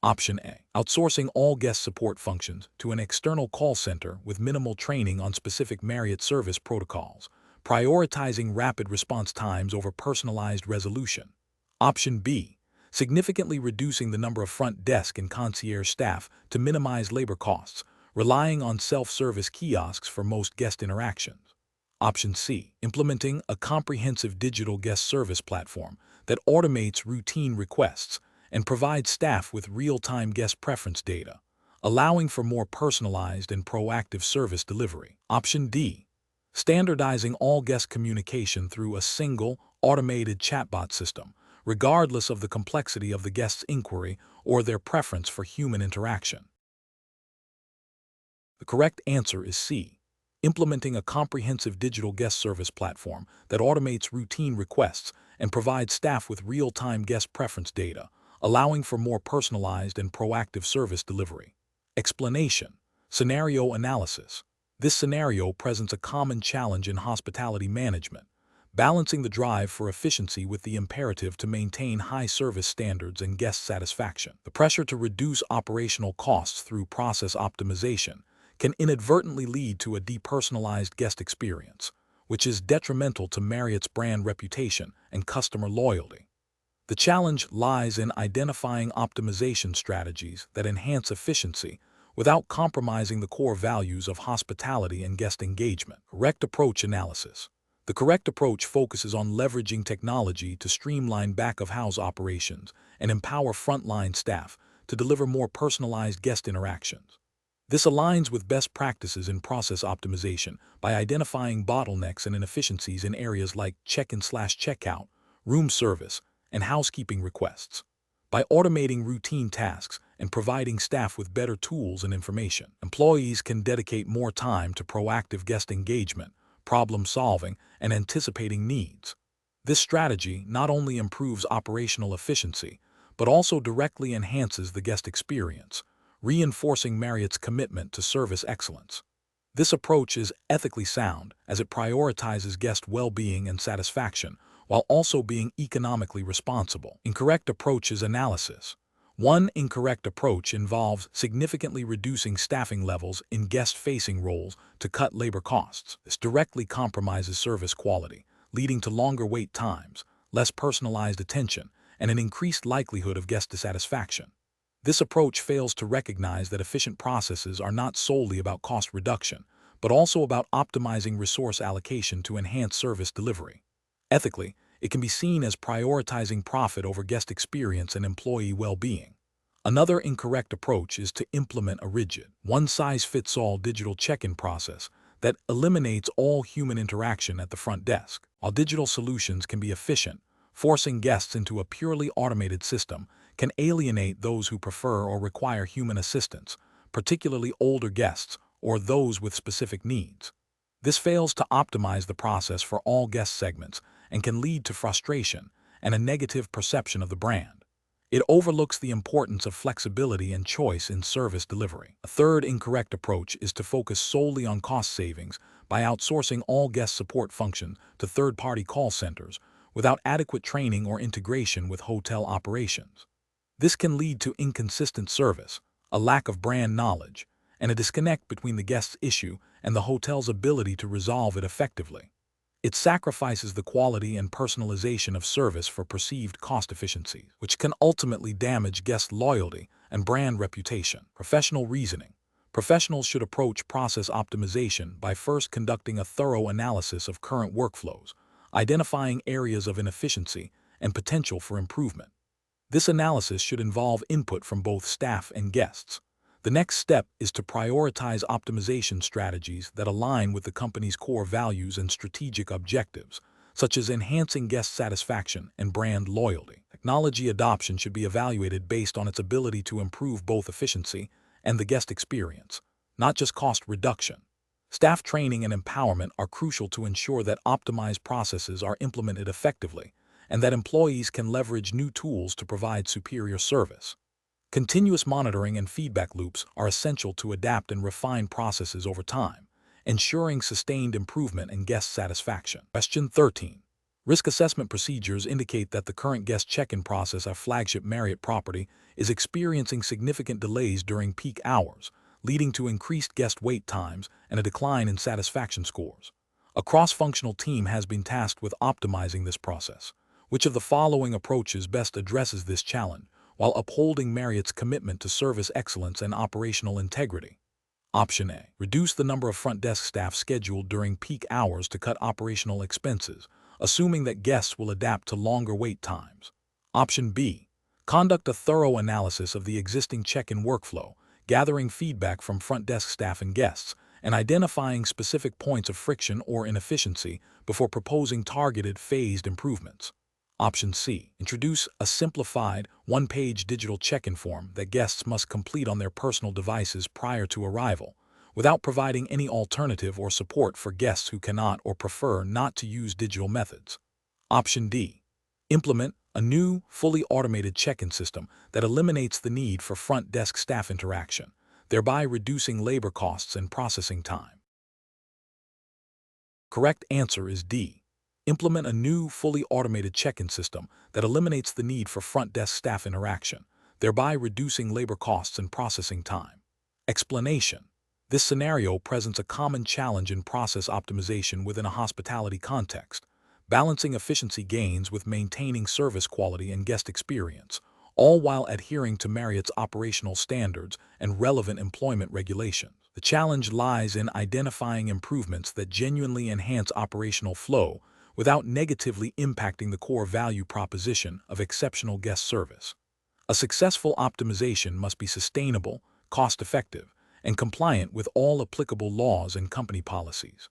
Option A. Outsourcing all guest support functions to an external call center with minimal training on specific Marriott service protocols, prioritizing rapid response times over personalized resolution. Option B. Significantly reducing the number of front desk and concierge staff to minimize labor costs, relying on self-service kiosks for most guest interactions. Option C. Implementing a comprehensive digital guest service platform that automates routine requests and provides staff with real-time guest preference data, allowing for more personalized and proactive service delivery. Option D. Standardizing all guest communication through a single, automated chatbot system, regardless of the complexity of the guest's inquiry or their preference for human interaction. The correct answer is C. Implementing a comprehensive digital guest service platform that automates routine requests and provides staff with real-time guest preference data, allowing for more personalized and proactive service delivery. Explanation. Scenario analysis. This scenario presents a common challenge in hospitality management, balancing the drive for efficiency with the imperative to maintain high service standards and guest satisfaction. The pressure to reduce operational costs through process optimization can inadvertently lead to a depersonalized guest experience, which is detrimental to Marriott's brand reputation and customer loyalty. The challenge lies in identifying optimization strategies that enhance efficiency without compromising the core values of hospitality and guest engagement. Correct approach analysis. The correct approach focuses on leveraging technology to streamline back-of-house operations and empower frontline staff to deliver more personalized guest interactions. This aligns with best practices in process optimization by identifying bottlenecks and inefficiencies in areas like check-in/checkout, room service, and housekeeping requests. By automating routine tasks and providing staff with better tools and information, employees can dedicate more time to proactive guest engagement, problem solving, and anticipating needs. This strategy not only improves operational efficiency, but also directly enhances the guest experience, reinforcing Marriott's commitment to service excellence. This approach is ethically sound as it prioritizes guest well-being and satisfaction while also being economically responsible. Incorrect approach is analysis. One incorrect approach involves significantly reducing staffing levels in guest-facing roles to cut labor costs. This directly compromises service quality, leading to longer wait times, less personalized attention, and an increased likelihood of guest dissatisfaction. This approach fails to recognize that efficient processes are not solely about cost reduction, but also about optimizing resource allocation to enhance service delivery. Ethically, it can be seen as prioritizing profit over guest experience and employee well-being. Another incorrect approach is to implement a rigid, one-size-fits-all digital check-in process that eliminates all human interaction at the front desk. While digital solutions can be efficient, forcing guests into a purely automated system can alienate those who prefer or require human assistance, particularly older guests or those with specific needs. This fails to optimize the process for all guest segments and can lead to frustration and a negative perception of the brand. It overlooks the importance of flexibility and choice in service delivery. A third incorrect approach is to focus solely on cost savings by outsourcing all guest support functions to third-party call centers without adequate training or integration with hotel operations. This can lead to inconsistent service, a lack of brand knowledge, and a disconnect between the guest's issue and the hotel's ability to resolve it effectively. It sacrifices the quality and personalization of service for perceived cost efficiencies, which can ultimately damage guest loyalty and brand reputation. Professional reasoning. Professionals should approach process optimization by first conducting a thorough analysis of current workflows, identifying areas of inefficiency and potential for improvement. This analysis should involve input from both staff and guests. The next step is to prioritize optimization strategies that align with the company's core values and strategic objectives, such as enhancing guest satisfaction and brand loyalty. Technology adoption should be evaluated based on its ability to improve both efficiency and the guest experience, not just cost reduction. Staff training and empowerment are crucial to ensure that optimized processes are implemented effectively and that employees can leverage new tools to provide superior service. Continuous monitoring and feedback loops are essential to adapt and refine processes over time, ensuring sustained improvement in guest satisfaction. Question 13. Risk assessment procedures indicate that the current guest check-in process at flagship Marriott property is experiencing significant delays during peak hours, leading to increased guest wait times and a decline in satisfaction scores. A cross-functional team has been tasked with optimizing this process. Which of the following approaches best addresses this challenge while upholding Marriott's commitment to service excellence and operational integrity? Option A. Reduce the number of front desk staff scheduled during peak hours to cut operational expenses, assuming that guests will adapt to longer wait times. Option B. Conduct a thorough analysis of the existing check-in workflow, gathering feedback from front desk staff and guests, and identifying specific points of friction or inefficiency before proposing targeted, phased improvements. Option C. Introduce a simplified, one-page digital check-in form that guests must complete on their personal devices prior to arrival, without providing any alternative or support for guests who cannot or prefer not to use digital methods. Option D. Implement a new, fully automated check-in system that eliminates the need for front desk staff interaction, thereby reducing labor costs and processing time. Correct answer is D. Implement a new, fully automated check-in system that eliminates the need for front desk staff interaction, thereby reducing labor costs and processing time. Explanation. This scenario presents a common challenge in process optimization within a hospitality context, balancing efficiency gains with maintaining service quality and guest experience, all while adhering to Marriott's operational standards and relevant employment regulations. The challenge lies in identifying improvements that genuinely enhance operational flow without negatively impacting the core value proposition of exceptional guest service. A successful optimization must be sustainable, cost-effective, and compliant with all applicable laws and company policies.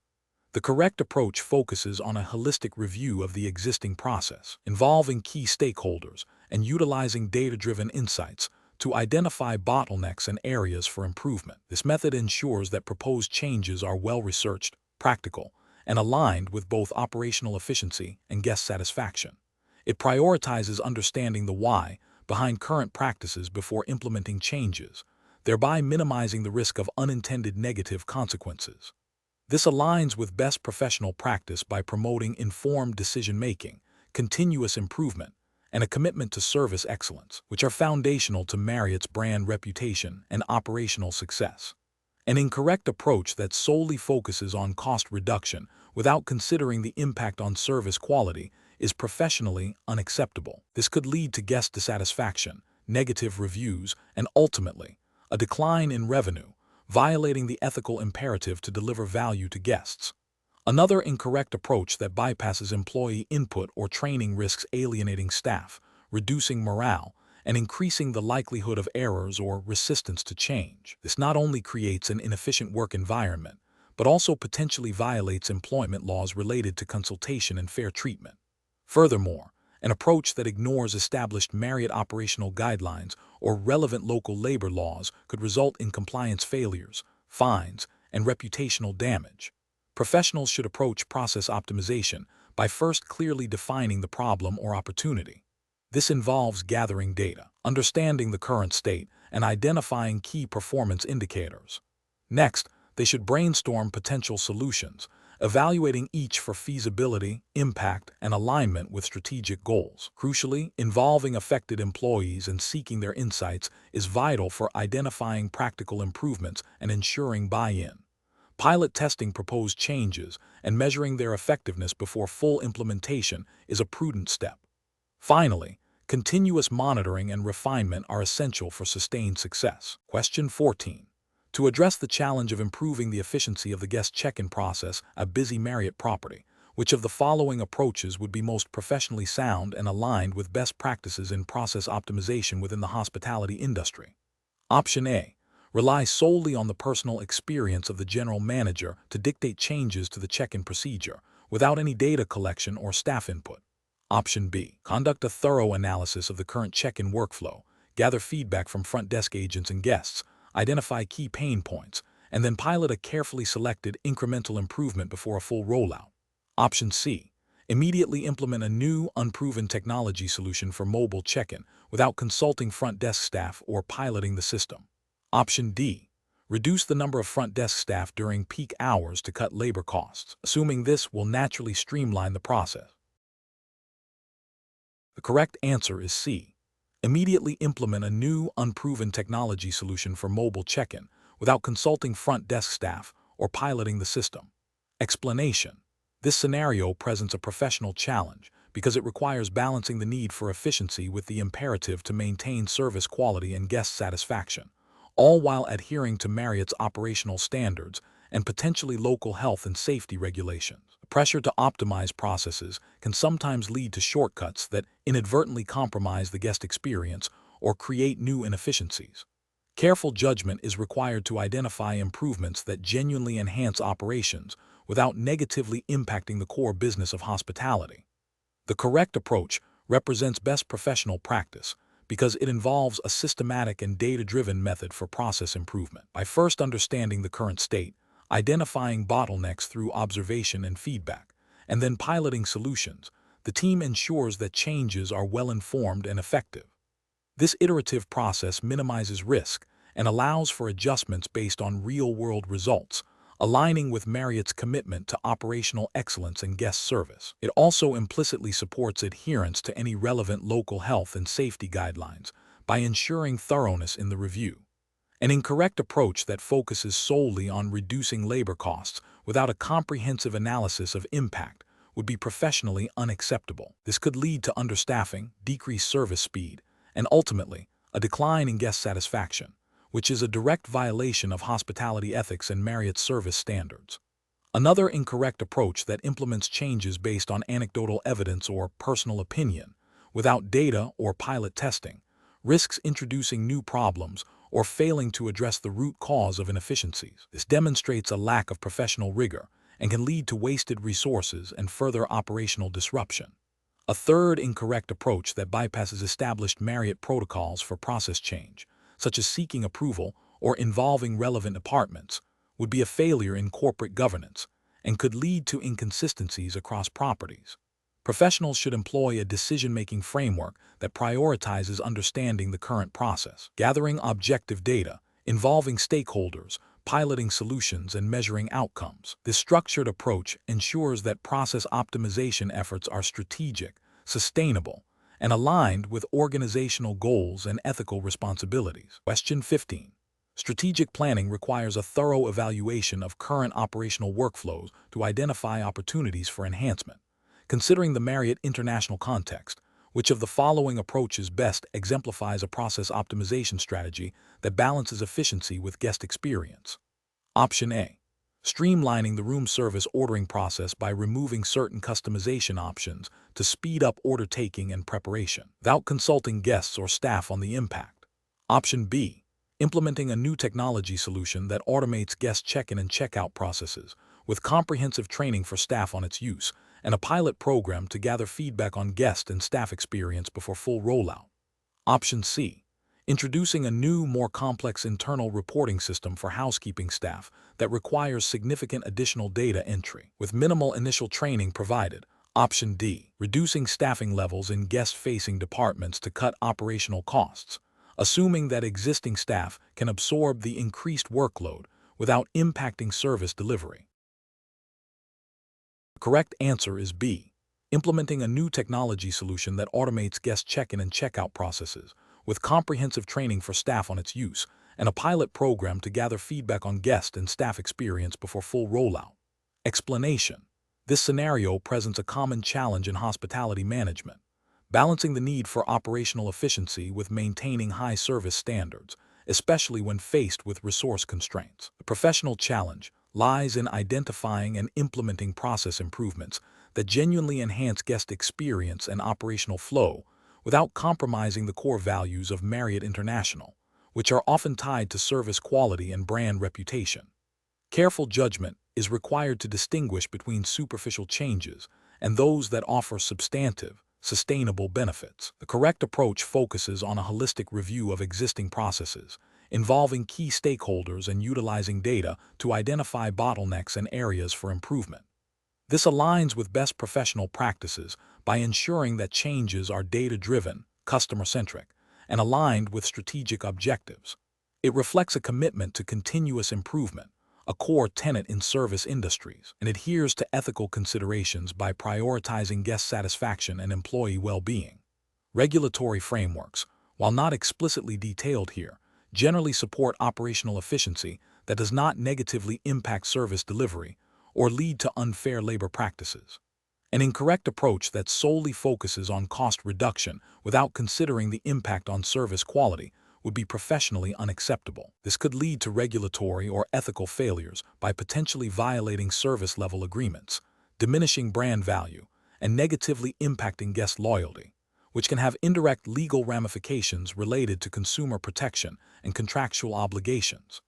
The correct approach focuses on a holistic review of the existing process, involving key stakeholders and utilizing data-driven insights to identify bottlenecks and areas for improvement. This method ensures that proposed changes are well-researched, practical, and aligned with both operational efficiency and guest satisfaction. It prioritizes understanding the why behind current practices before implementing changes, thereby minimizing the risk of unintended negative consequences. This aligns with best professional practice by promoting informed decision-making, continuous improvement, and a commitment to service excellence, which are foundational to Marriott's brand reputation and operational success. An incorrect approach that solely focuses on cost reduction without considering the impact on service quality is professionally unacceptable. This could lead to guest dissatisfaction, negative reviews, and ultimately, a decline in revenue, violating the ethical imperative to deliver value to guests. Another incorrect approach that bypasses employee input or training risks alienating staff, reducing morale, and increasing the likelihood of errors or resistance to change. This not only creates an inefficient work environment, but also potentially violates employment laws related to consultation and fair treatment. Furthermore, an approach that ignores established Marriott operational guidelines or relevant local labor laws could result in compliance failures, fines, and reputational damage. Professionals should approach process optimization by first clearly defining the problem or opportunity. This involves gathering data, understanding the current state, and identifying key performance indicators. Next, they should brainstorm potential solutions, evaluating each for feasibility, impact, and alignment with strategic goals. Crucially, involving affected employees and seeking their insights is vital for identifying practical improvements and ensuring buy-in. Pilot testing proposed changes and measuring their effectiveness before full implementation is a prudent step. Finally, continuous monitoring and refinement are essential for sustained success. Question 14. To address the challenge of improving the efficiency of the guest check-in process at a busy Marriott property, which of the following approaches would be most professionally sound and aligned with best practices in process optimization within the hospitality industry? Option A. Rely solely on the personal experience of the general manager to dictate changes to the check-in procedure, without any data collection or staff input. Option B. Conduct a thorough analysis of the current check-in workflow, gather feedback from front desk agents and guests, identify key pain points, and then pilot a carefully selected incremental improvement before a full rollout. Option C. Immediately implement a new, unproven technology solution for mobile check-in without consulting front desk staff or piloting the system. Option D. Reduce the number of front desk staff during peak hours to cut labor costs, assuming this will naturally streamline the process. The correct answer is C. Immediately implement a new, unproven technology solution for mobile check-in without consulting front desk staff or piloting the system. Explanation. This scenario presents a professional challenge because it requires balancing the need for efficiency with the imperative to maintain service quality and guest satisfaction, all while adhering to Marriott's operational standards and potentially local health and safety regulations. The pressure to optimize processes can sometimes lead to shortcuts that inadvertently compromise the guest experience or create new inefficiencies. Careful judgment is required to identify improvements that genuinely enhance operations without negatively impacting the core business of hospitality. The correct approach represents best professional practice because it involves a systematic and data-driven method for process improvement. By first understanding the current state, identifying bottlenecks through observation and feedback, and then piloting solutions, the team ensures that changes are well-informed and effective. This iterative process minimizes risk and allows for adjustments based on real-world results, aligning with Marriott's commitment to operational excellence and guest service. It also implicitly supports adherence to any relevant local health and safety guidelines by ensuring thoroughness in the review. An incorrect approach that focuses solely on reducing labor costs without a comprehensive analysis of impact would be professionally unacceptable. This could lead to understaffing, decreased service speed, and ultimately, a decline in guest satisfaction, which is a direct violation of hospitality ethics and Marriott service standards. Another incorrect approach that implements changes based on anecdotal evidence or personal opinion, without data or pilot testing, risks introducing new problems or failing to address the root cause of inefficiencies. This demonstrates a lack of professional rigor and can lead to wasted resources and further operational disruption. A third incorrect approach that bypasses established Marriott protocols for process change, such as seeking approval or involving relevant departments, would be a failure in corporate governance and could lead to inconsistencies across properties. Professionals should employ a decision-making framework that prioritizes understanding the current process, gathering objective data, involving stakeholders, piloting solutions, and measuring outcomes. This structured approach ensures that process optimization efforts are strategic, sustainable, and aligned with organizational goals and ethical responsibilities. Question 15. Strategic planning requires a thorough evaluation of current operational workflows to identify opportunities for enhancement. Considering the Marriott international context, which of the following approaches best exemplifies a process optimization strategy that balances efficiency with guest experience? Option A. Streamlining the room service ordering process by removing certain customization options to speed up order taking and preparation, without consulting guests or staff on the impact. Option B. Implementing a new technology solution that automates guest check-in and check-out processes, with comprehensive training for staff on its use, and a pilot program to gather feedback on guest and staff experience before full rollout. Option C. Introducing a new, more complex internal reporting system for housekeeping staff that requires significant additional data entry, with minimal initial training provided. Option D. Reducing staffing levels in guest-facing departments to cut operational costs, assuming that existing staff can absorb the increased workload without impacting service delivery. The correct answer is B. Implementing a new technology solution that automates guest check-in and check-out processes, with comprehensive training for staff on its use, and a pilot program to gather feedback on guest and staff experience before full rollout. Explanation. This scenario presents a common challenge in hospitality management, balancing the need for operational efficiency with maintaining high service standards, especially when faced with resource constraints. The professional challenge lies in identifying and implementing process improvements that genuinely enhance guest experience and operational flow without compromising the core values of Marriott International, which are often tied to service quality and brand reputation. Careful judgment is required to distinguish between superficial changes and those that offer substantive, sustainable benefits. The correct approach focuses on a holistic review of existing processes, involving key stakeholders and utilizing data to identify bottlenecks and areas for improvement. This aligns with best professional practices by ensuring that changes are data-driven, customer-centric, and aligned with strategic objectives. It reflects a commitment to continuous improvement, a core tenet in service industries, and adheres to ethical considerations by prioritizing guest satisfaction and employee well-being. Regulatory frameworks, while not explicitly detailed here, generally support operational efficiency that does not negatively impact service delivery or lead to unfair labor practices. An incorrect approach that solely focuses on cost reduction without considering the impact on service quality would be professionally unacceptable. This could lead to regulatory or ethical failures by potentially violating service-level agreements, diminishing brand value, and negatively impacting guest loyalty, which can have indirect legal ramifications related to consumer protection and contractual obligations.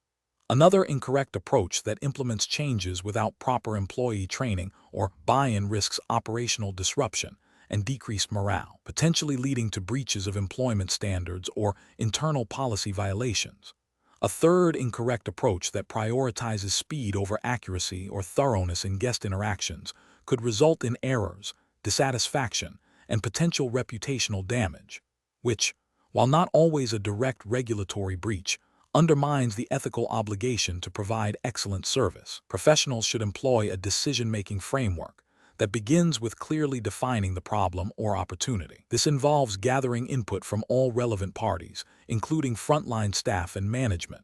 Another incorrect approach that implements changes without proper employee training or buy-in risks operational disruption and decreased morale, potentially leading to breaches of employment standards or internal policy violations. A third incorrect approach that prioritizes speed over accuracy or thoroughness in guest interactions could result in errors, dissatisfaction, and potential reputational damage, which, while not always a direct regulatory breach, undermines the ethical obligation to provide excellent service. Professionals should employ a decision-making framework that begins with clearly defining the problem or opportunity. This involves gathering input from all relevant parties, including frontline staff and management.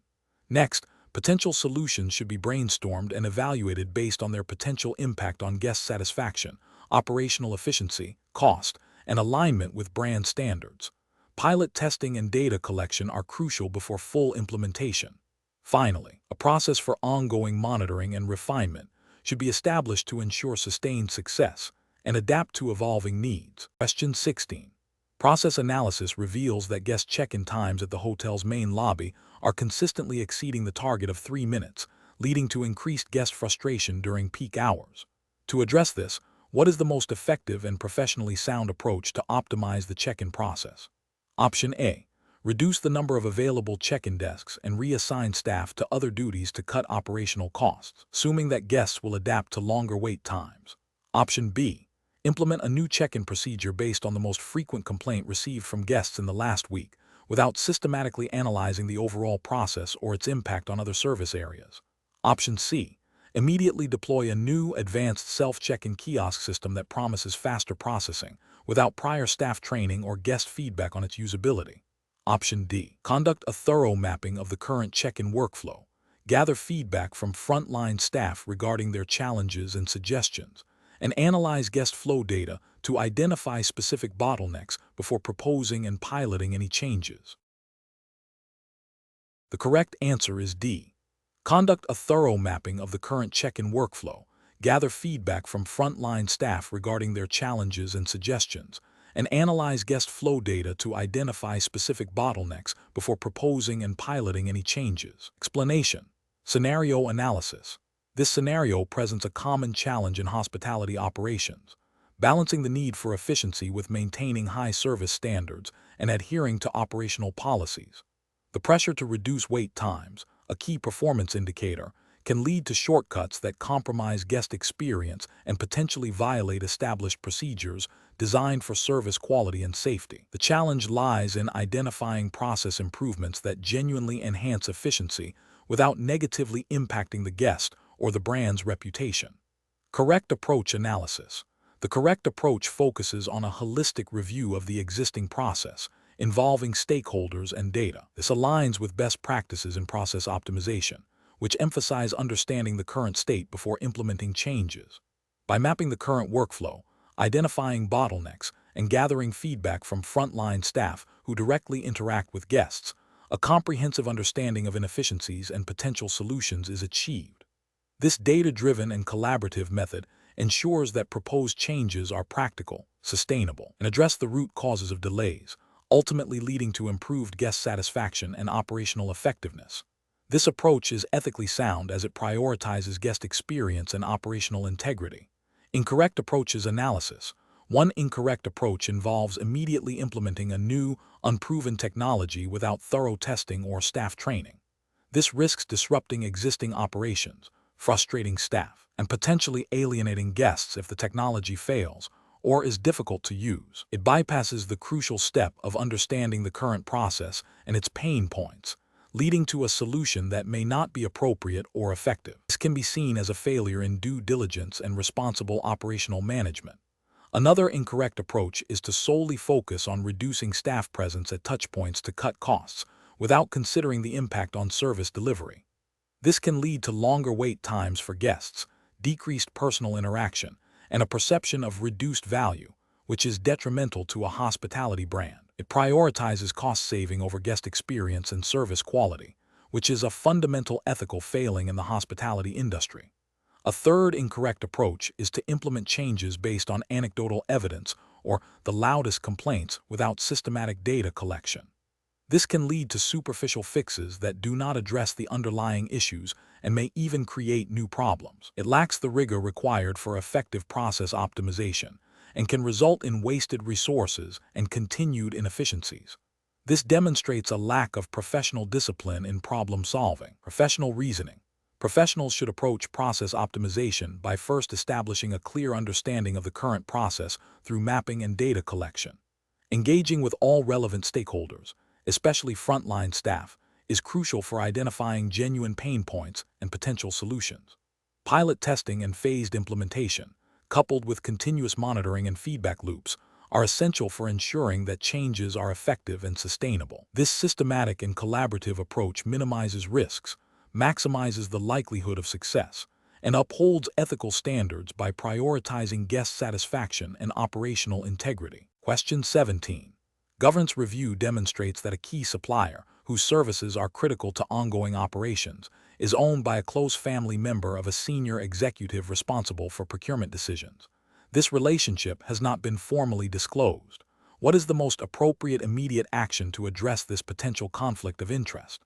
Next, potential solutions should be brainstormed and evaluated based on their potential impact on guest satisfaction, operational efficiency, cost, and alignment with brand standards. Pilot testing and data collection are crucial before full implementation. Finally, a process for ongoing monitoring and refinement should be established to ensure sustained success and adapt to evolving needs. Question 16. Process analysis reveals that guest check-in times at the hotel's main lobby are consistently exceeding the target of 3 minutes, leading to increased guest frustration during peak hours. To address this, what is the most effective and professionally sound approach to optimize the check-in process? Option A. Reduce the number of available check-in desks and reassign staff to other duties to cut operational costs, assuming that guests will adapt to longer wait times. Option B. Implement a new check-in procedure based on the most frequent complaint received from guests in the last week, without systematically analyzing the overall process or its impact on other service areas. Option C. Immediately deploy a new, advanced self-check-in kiosk system that promises faster processing, without prior staff training or guest feedback on its usability. Option D. Conduct a thorough mapping of the current check-in workflow. Gather feedback from frontline staff regarding their challenges and suggestions, and analyze guest flow data to identify specific bottlenecks before proposing and piloting any changes. The correct answer is D. Conduct a thorough mapping of the current check-in workflow. Gather feedback from frontline staff regarding their challenges and suggestions, and analyze guest flow data to identify specific bottlenecks before proposing and piloting any changes. Explanation. Scenario analysis. This scenario presents a common challenge in hospitality operations, balancing the need for efficiency with maintaining high service standards and adhering to operational policies. The pressure to reduce wait times, a key performance indicator, can lead to shortcuts that compromise guest experience and potentially violate established procedures designed for service quality and safety. The challenge lies in identifying process improvements that genuinely enhance efficiency without negatively impacting the guest or the brand's reputation. Correct approach analysis. The correct approach focuses on a holistic review of the existing process, involving stakeholders and data. This aligns with best practices in process optimization, which emphasize understanding the current state before implementing changes. By mapping the current workflow, identifying bottlenecks, and gathering feedback from frontline staff who directly interact with guests, a comprehensive understanding of inefficiencies and potential solutions is achieved. This data-driven and collaborative method ensures that proposed changes are practical, sustainable, and address the root causes of delays, ultimately leading to improved guest satisfaction and operational effectiveness. This approach is ethically sound as it prioritizes guest experience and operational integrity. Incorrect approaches analysis. One incorrect approach involves immediately implementing a new, unproven technology without thorough testing or staff training. This risks disrupting existing operations, frustrating staff, and potentially alienating guests if the technology fails or is difficult to use. It bypasses the crucial step of understanding the current process and its pain points, leading to a solution that may not be appropriate or effective. This can be seen as a failure in due diligence and responsible operational management. Another incorrect approach is to solely focus on reducing staff presence at touchpoints to cut costs, without considering the impact on service delivery. This can lead to longer wait times for guests, decreased personal interaction, and a perception of reduced value, which is detrimental to a hospitality brand. It prioritizes cost saving over guest experience and service quality, which is a fundamental ethical failing in the hospitality industry. A third incorrect approach is to implement changes based on anecdotal evidence or the loudest complaints without systematic data collection. This can lead to superficial fixes that do not address the underlying issues and may even create new problems. It lacks the rigor required for effective process optimization and can result in wasted resources and continued inefficiencies. This demonstrates a lack of professional discipline in problem solving. Professional reasoning. Professionals should approach process optimization by first establishing a clear understanding of the current process through mapping and data collection. Engaging with all relevant stakeholders, especially frontline staff, is crucial for identifying genuine pain points and potential solutions. Pilot testing and phased implementation, coupled with continuous monitoring and feedback loops, are essential for ensuring that changes are effective and sustainable. This systematic and collaborative approach minimizes risks, maximizes the likelihood of success, and upholds ethical standards by prioritizing guest satisfaction and operational integrity. Question 17. Governance review demonstrates that a key supplier, whose services are critical to ongoing operations, is owned by a close family member of a senior executive responsible for procurement decisions. This relationship has not been formally disclosed. What is the most appropriate immediate action to address this potential conflict of interest?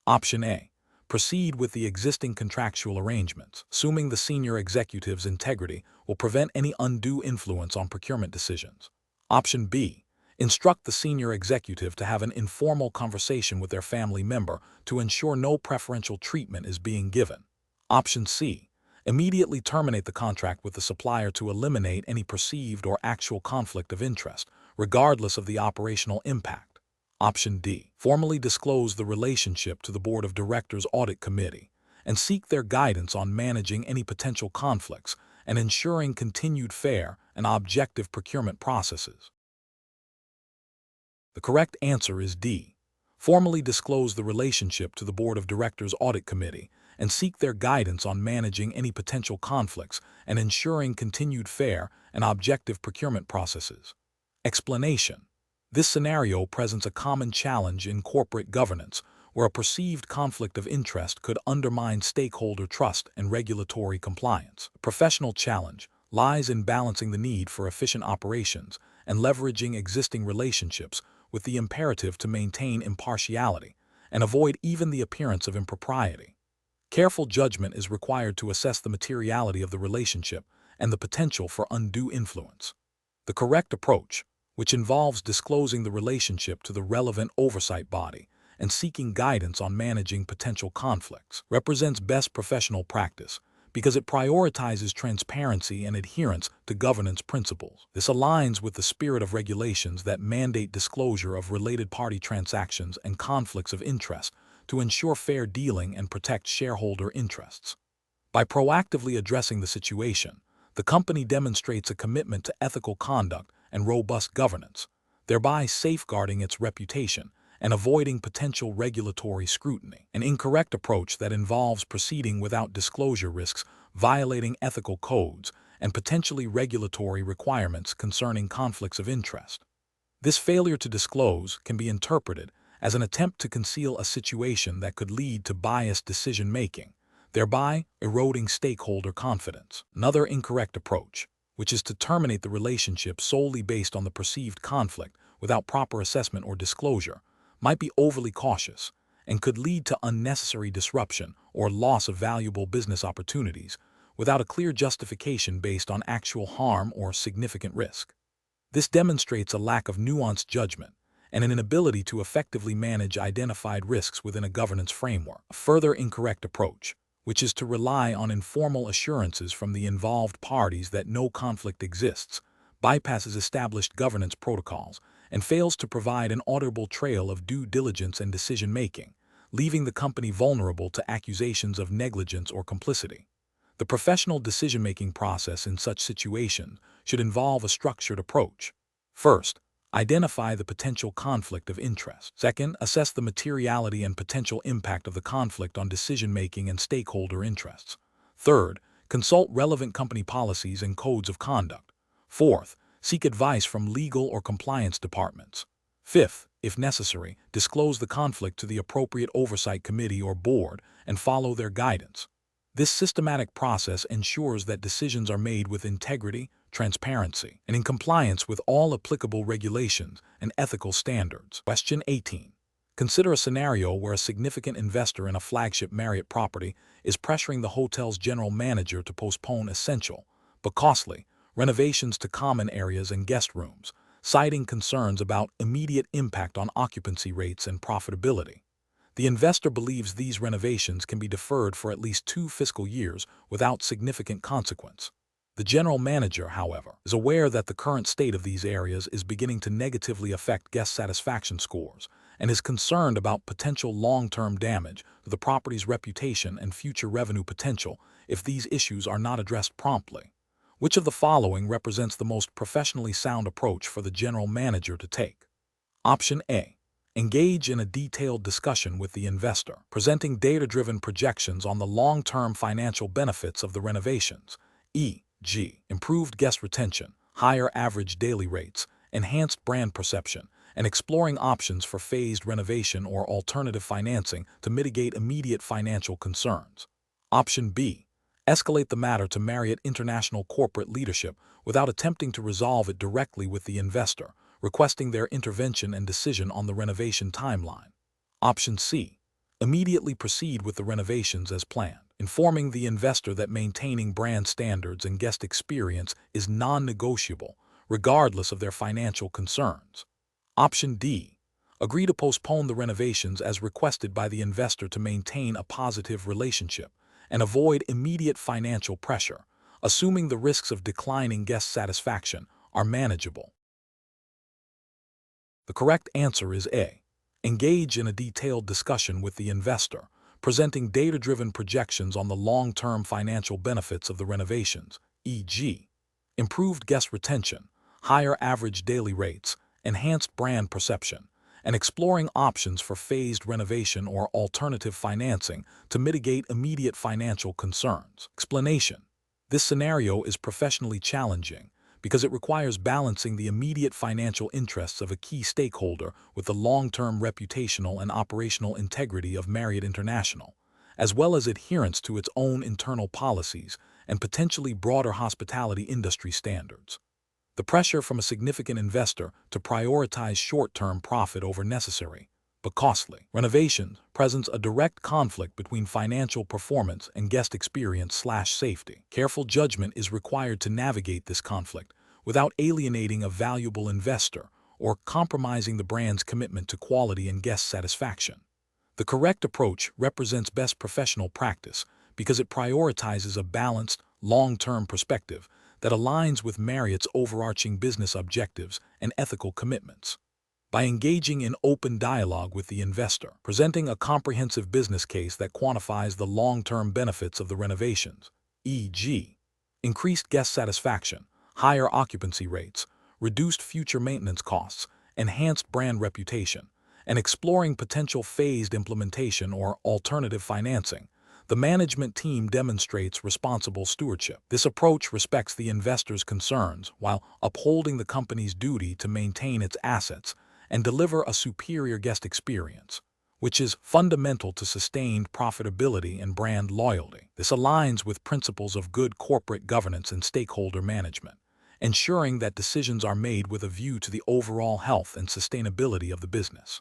Option A. Proceed with the existing contractual arrangements, assuming the senior executive's integrity will prevent any undue influence on procurement decisions. Option B. Instruct the senior executive to have an informal conversation with their family member to ensure no preferential treatment is being given. Option C. Immediately terminate the contract with the supplier to eliminate any perceived or actual conflict of interest, regardless of the operational impact. Option D. Formally disclose the relationship to the Board of Directors Audit Committee and seek their guidance on managing any potential conflicts and ensuring continued fair and objective procurement processes. The correct answer is D. Formally disclose the relationship to the Board of Directors Audit Committee and seek their guidance on managing any potential conflicts and ensuring continued fair and objective procurement processes. Explanation. This scenario presents a common challenge in corporate governance, where a perceived conflict of interest could undermine stakeholder trust and regulatory compliance. A professional challenge lies in balancing the need for efficient operations and leveraging existing relationships with the imperative to maintain impartiality and avoid even the appearance of impropriety. Careful judgment is required to assess the materiality of the relationship and the potential for undue influence. The correct approach, which involves disclosing the relationship to the relevant oversight body and seeking guidance on managing potential conflicts, represents best professional practice because it prioritizes transparency and adherence to governance principles. This aligns with the spirit of regulations that mandate disclosure of related party transactions and conflicts of interest to ensure fair dealing and protect shareholder interests. By proactively addressing the situation, the company demonstrates a commitment to ethical conduct and robust governance, thereby safeguarding its reputation and avoiding potential regulatory scrutiny. An incorrect approach that involves proceeding without disclosure risks violating ethical codes and potentially regulatory requirements concerning conflicts of interest. This failure to disclose can be interpreted as an attempt to conceal a situation that could lead to biased decision-making, thereby eroding stakeholder confidence. Another incorrect approach, which is to terminate the relationship solely based on the perceived conflict without proper assessment or disclosure, might be overly cautious and could lead to unnecessary disruption or loss of valuable business opportunities without a clear justification based on actual harm or significant risk. This demonstrates a lack of nuanced judgment and an inability to effectively manage identified risks within a governance framework. A further incorrect approach, which is to rely on informal assurances from the involved parties that no conflict exists, bypasses established governance protocols and fails to provide an auditable trail of due diligence and decision-making, leaving the company vulnerable to accusations of negligence or complicity. The professional decision-making process in such situations should involve a structured approach. First, identify the potential conflict of interest. Second, assess the materiality and potential impact of the conflict on decision-making and stakeholder interests. Third, consult relevant company policies and codes of conduct. Fourth, seek advice from legal or compliance departments. Fifth, if necessary, disclose the conflict to the appropriate oversight committee or board and follow their guidance. This systematic process ensures that decisions are made with integrity, transparency, and in compliance with all applicable regulations and ethical standards. Question 18. Consider a scenario where a significant investor in a flagship Marriott property is pressuring the hotel's general manager to postpone essential, but costly, renovations to common areas and guest rooms, citing concerns about immediate impact on occupancy rates and profitability. The investor believes these renovations can be deferred for at least 2 fiscal years without significant consequence. The general manager, however, is aware that the current state of these areas is beginning to negatively affect guest satisfaction scores and is concerned about potential long-term damage to the property's reputation and future revenue potential if these issues are not addressed promptly. Which of the following represents the most professionally sound approach for the general manager to take? Option A. Engage in a detailed discussion with the investor, presenting data-driven projections on the long-term financial benefits of the renovations, e.g., improved guest retention, higher average daily rates, enhanced brand perception, and exploring options for phased renovation or alternative financing to mitigate immediate financial concerns. Option B. Escalate the matter to Marriott International corporate leadership without attempting to resolve it directly with the investor, requesting their intervention and decision on the renovation timeline. Option C. Immediately proceed with the renovations as planned, informing the investor that maintaining brand standards and guest experience is non-negotiable, regardless of their financial concerns. Option D. Agree to postpone the renovations as requested by the investor to maintain a positive relationship and avoid immediate financial pressure, assuming the risks of declining guest satisfaction are manageable. The correct answer is A. Engage in a detailed discussion with the investor, presenting data-driven projections on the long-term financial benefits of the renovations, e.g., improved guest retention, higher average daily rates, enhanced brand perception, and exploring options for phased renovation or alternative financing to mitigate immediate financial concerns. Explanation: this scenario is professionally challenging because it requires balancing the immediate financial interests of a key stakeholder with the long-term reputational and operational integrity of Marriott International, as well as adherence to its own internal policies and potentially broader hospitality industry standards. The pressure from a significant investor to prioritize short-term profit over necessary, but costly renovations presents a direct conflict between financial performance and guest experience/safety. Careful judgment is required to navigate this conflict without alienating a valuable investor or compromising the brand's commitment to quality and guest satisfaction. The correct approach represents best professional practice because it prioritizes a balanced, long-term perspective that aligns with Marriott's overarching business objectives and ethical commitments. By engaging in open dialogue with the investor, presenting a comprehensive business case that quantifies the long-term benefits of the renovations, e.g., increased guest satisfaction, higher occupancy rates, reduced future maintenance costs, enhanced brand reputation, and exploring potential phased implementation or alternative financing, the management team demonstrates responsible stewardship. This approach respects the investor's concerns while upholding the company's duty to maintain its assets and deliver a superior guest experience, which is fundamental to sustained profitability and brand loyalty. This aligns with principles of good corporate governance and stakeholder management, ensuring that decisions are made with a view to the overall health and sustainability of the business.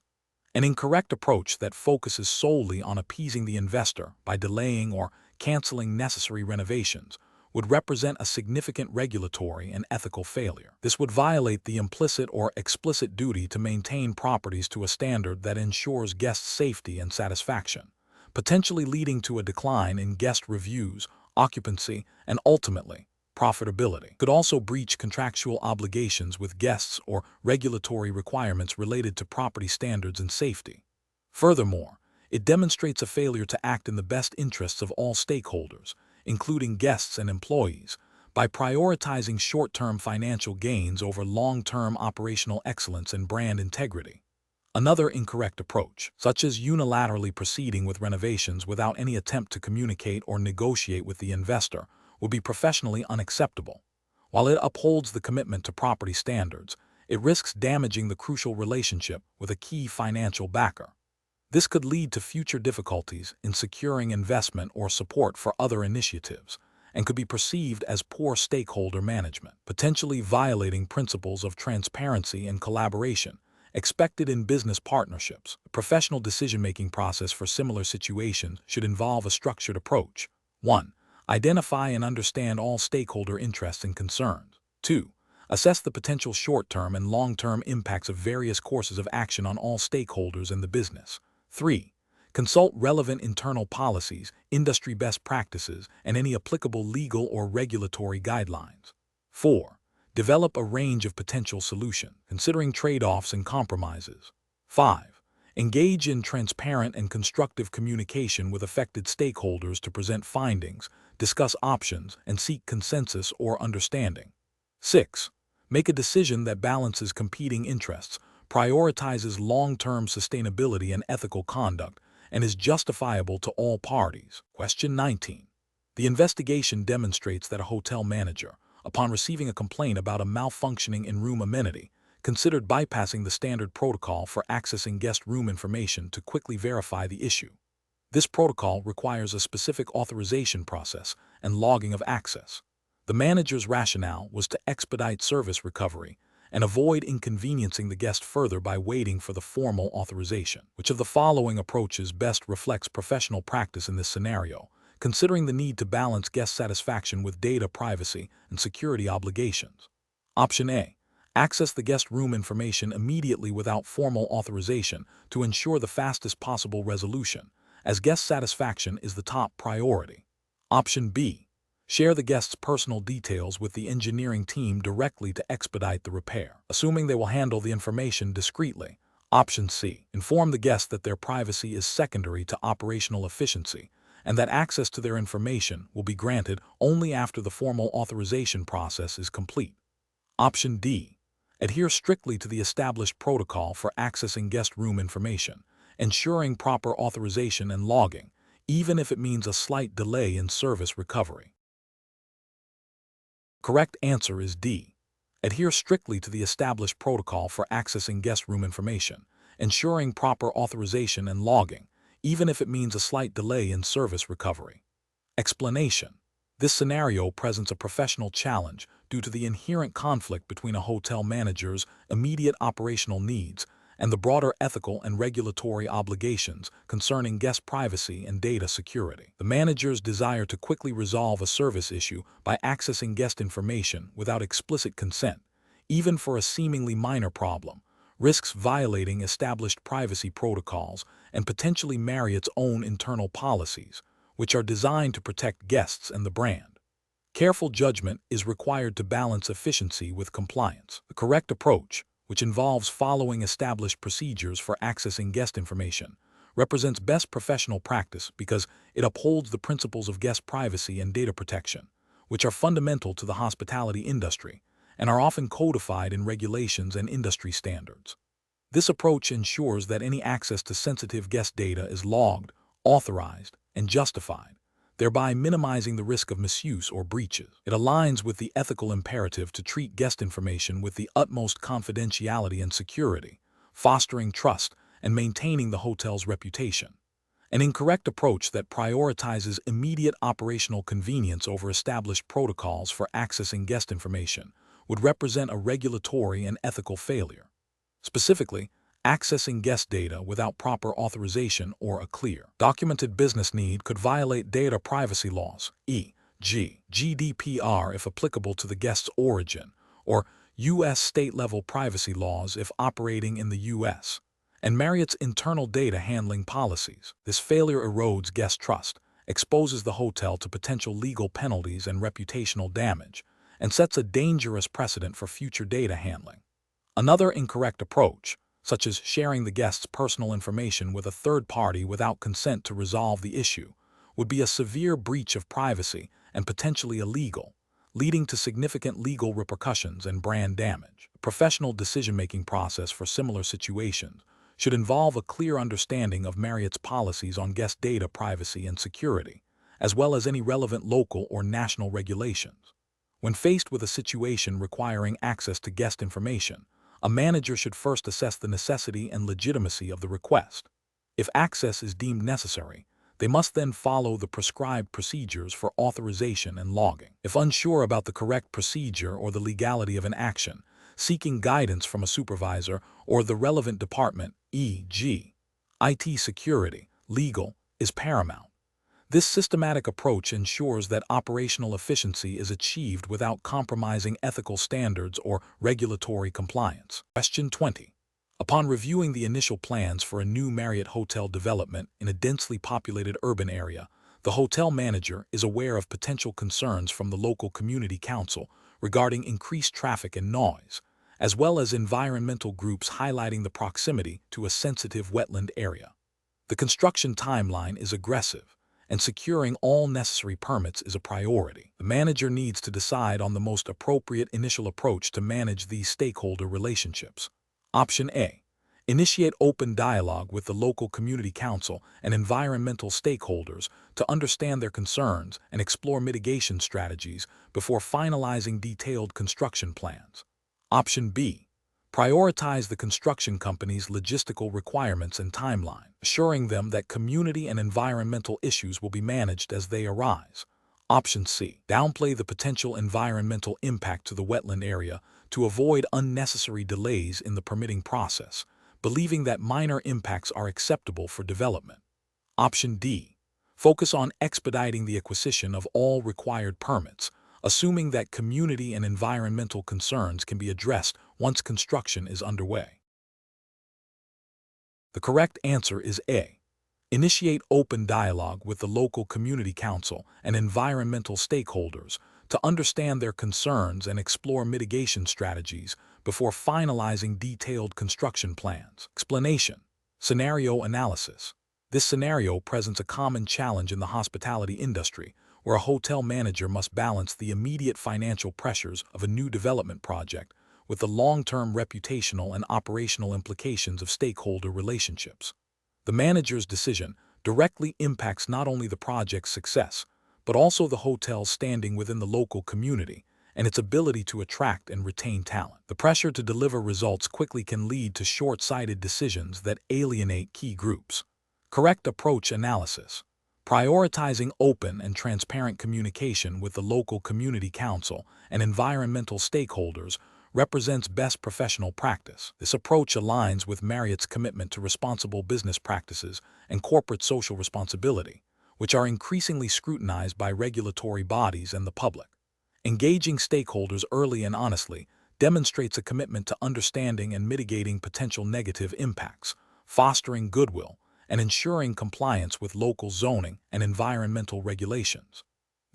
An incorrect approach that focuses solely on appeasing the investor by delaying or canceling necessary renovations would represent a significant regulatory and ethical failure. This would violate the implicit or explicit duty to maintain properties to a standard that ensures guest safety and satisfaction, potentially leading to a decline in guest reviews, occupancy, and ultimately, profitability. Could also breach contractual obligations with guests or regulatory requirements related to property standards and safety. Furthermore, it demonstrates a failure to act in the best interests of all stakeholders, including guests and employees, by prioritizing short-term financial gains over long-term operational excellence and brand integrity. Another incorrect approach, such as unilaterally proceeding with renovations without any attempt to communicate or negotiate with the investor, would be professionally unacceptable. While it upholds the commitment to property standards, it risks damaging the crucial relationship with a key financial backer. This could lead to future difficulties in securing investment or support for other initiatives, and could be perceived as poor stakeholder management, potentially violating principles of transparency and collaboration expected in business partnerships. The professional decision-making process for similar situations should involve a structured approach. 1. Identify and understand all stakeholder interests and concerns. 2. Assess the potential short-term and long-term impacts of various courses of action on all stakeholders in the business. 3. Consult relevant internal policies, industry best practices, and any applicable legal or regulatory guidelines. 4. Develop a range of potential solutions, considering trade-offs and compromises. 5. Engage in transparent and constructive communication with affected stakeholders to present findings, discuss options, and seek consensus or understanding. 6. Make a decision that balances competing interests, prioritizes long-term sustainability and ethical conduct, and is justifiable to all parties. Question 19. The investigation demonstrates that a hotel manager, upon receiving a complaint about a malfunctioning in-room amenity, considered bypassing the standard protocol for accessing guest room information to quickly verify the issue. This protocol requires a specific authorization process and logging of access. The manager's rationale was to expedite service recovery and avoid inconveniencing the guest further by waiting for the formal authorization. Which of the following approaches best reflects professional practice in this scenario, considering the need to balance guest satisfaction with data privacy and security obligations? Option A. Access the guest room information immediately without formal authorization to ensure the fastest possible resolution, as guest satisfaction is the top priority. Option B. Share the guest's personal details with the engineering team directly to expedite the repair, assuming they will handle the information discreetly. Option C. Inform the guest that their privacy is secondary to operational efficiency and that access to their information will be granted only after the formal authorization process is complete. Option D. Adhere strictly to the established protocol for accessing guest room information, ensuring proper authorization and logging, even if it means a slight delay in service recovery. Correct answer is D. Adhere strictly to the established protocol for accessing guest room information, ensuring proper authorization and logging, even if it means a slight delay in service recovery. Explanation. This scenario presents a professional challenge due to the inherent conflict between a hotel manager's immediate operational needs and the broader ethical and regulatory obligations concerning guest privacy and data security. The manager's desire to quickly resolve a service issue by accessing guest information without explicit consent, even for a seemingly minor problem, risks violating established privacy protocols and potentially Marriott's own internal policies, which are designed to protect guests and the brand. Careful judgment is required to balance efficiency with compliance. The correct approach, which involves following established procedures for accessing guest information, represents best professional practice because it upholds the principles of guest privacy and data protection, which are fundamental to the hospitality industry and are often codified in regulations and industry standards. This approach ensures that any access to sensitive guest data is logged, authorized, and justified, thereby minimizing the risk of misuse or breaches. It aligns with the ethical imperative to treat guest information with the utmost confidentiality and security, fostering trust and maintaining the hotel's reputation. An incorrect approach that prioritizes immediate operational convenience over established protocols for accessing guest information would represent a regulatory and ethical failure. Specifically, accessing guest data without proper authorization or a clear, documented business need could violate data privacy laws, e.g., GDPR if applicable to the guest's origin, or U.S. state-level privacy laws if operating in the U.S., and Marriott's internal data handling policies. This failure erodes guest trust, exposes the hotel to potential legal penalties and reputational damage, and sets a dangerous precedent for future data handling. Another incorrect approach, such as sharing the guest's personal information with a third party without consent to resolve the issue, would be a severe breach of privacy and potentially illegal, leading to significant legal repercussions and brand damage. A professional decision-making process for similar situations should involve a clear understanding of Marriott's policies on guest data privacy and security, as well as any relevant local or national regulations. When faced with a situation requiring access to guest information, a manager should first assess the necessity and legitimacy of the request. If access is deemed necessary, they must then follow the prescribed procedures for authorization and logging. If unsure about the correct procedure or the legality of an action, seeking guidance from a supervisor or the relevant department, e.g., IT security, legal, is paramount. This systematic approach ensures that operational efficiency is achieved without compromising ethical standards or regulatory compliance. Question 20. Upon reviewing the initial plans for a new Marriott hotel development in a densely populated urban area, the hotel manager is aware of potential concerns from the local community council regarding increased traffic and noise, as well as environmental groups highlighting the proximity to a sensitive wetland area. The construction timeline is aggressive, and securing all necessary permits is a priority. The manager needs to decide on the most appropriate initial approach to manage these stakeholder relationships. Option A. Initiate open dialogue with the local community council and environmental stakeholders to understand their concerns and explore mitigation strategies before finalizing detailed construction plans. Option B. Prioritize the construction company's logistical requirements and timeline, assuring them that community and environmental issues will be managed as they arise. Option C. Downplay the potential environmental impact to the wetland area to avoid unnecessary delays in the permitting process, believing that minor impacts are acceptable for development. Option D. Focus on expediting the acquisition of all required permits, assuming that community and environmental concerns can be addressed once construction is underway. The correct answer is A. Initiate open dialogue with the local community council and environmental stakeholders to understand their concerns and explore mitigation strategies before finalizing detailed construction plans. Explanation. Scenario analysis. This scenario presents a common challenge in the hospitality industry, where a hotel manager must balance the immediate financial pressures of a new development project with the long-term reputational and operational implications of stakeholder relationships. The manager's decision directly impacts not only the project's success, but also the hotel's standing within the local community and its ability to attract and retain talent. The pressure to deliver results quickly can lead to short-sighted decisions that alienate key groups. Correct approach analysis. Prioritizing open and transparent communication with the local community council and environmental stakeholders represents best professional practice. This approach aligns with Marriott's commitment to responsible business practices and corporate social responsibility, which are increasingly scrutinized by regulatory bodies and the public. Engaging stakeholders early and honestly demonstrates a commitment to understanding and mitigating potential negative impacts, fostering goodwill, and ensuring compliance with local zoning and environmental regulations.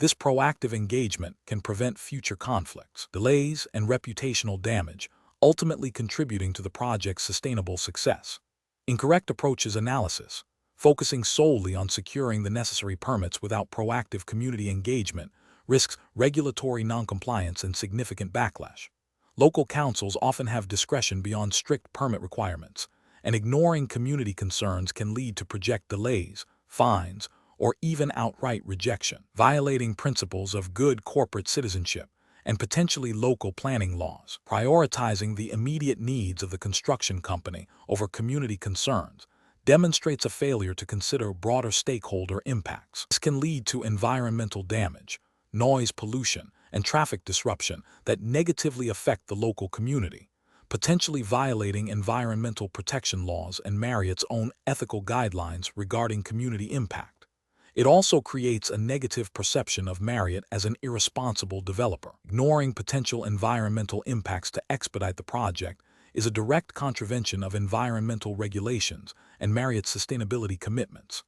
This proactive engagement can prevent future conflicts, delays, and reputational damage, ultimately contributing to the project's sustainable success. Incorrect approaches analysis. Focusing solely on securing the necessary permits without proactive community engagement risks regulatory noncompliance and significant backlash. Local councils often have discretion beyond strict permit requirements, and ignoring community concerns can lead to project delays, fines, or even outright rejection, violating principles of good corporate citizenship and potentially local planning laws. Prioritizing the immediate needs of the construction company over community concerns demonstrates a failure to consider broader stakeholder impacts. This can lead to environmental damage, noise pollution, and traffic disruption that negatively affect the local community, potentially violating environmental protection laws and Marriott's own ethical guidelines regarding community impact. It also creates a negative perception of Marriott as an irresponsible developer. Ignoring potential environmental impacts to expedite the project is a direct contravention of environmental regulations and Marriott's sustainability commitments.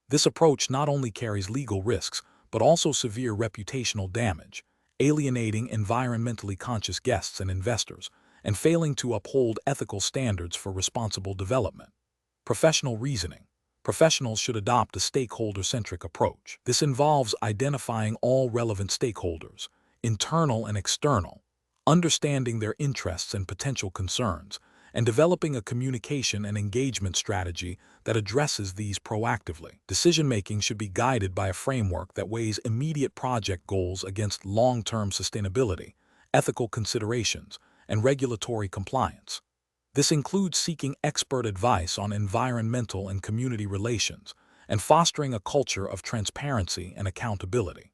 This approach not only carries legal risks, but also severe reputational damage, alienating environmentally conscious guests and investors, and failing to uphold ethical standards for responsible development. Professional reasoning. Professionals should adopt a stakeholder-centric approach. This involves identifying all relevant stakeholders, internal and external, understanding their interests and potential concerns, and developing a communication and engagement strategy that addresses these proactively. Decision-making should be guided by a framework that weighs immediate project goals against long-term sustainability, ethical considerations, and regulatory compliance. This includes seeking expert advice on environmental and community relations and fostering a culture of transparency and accountability.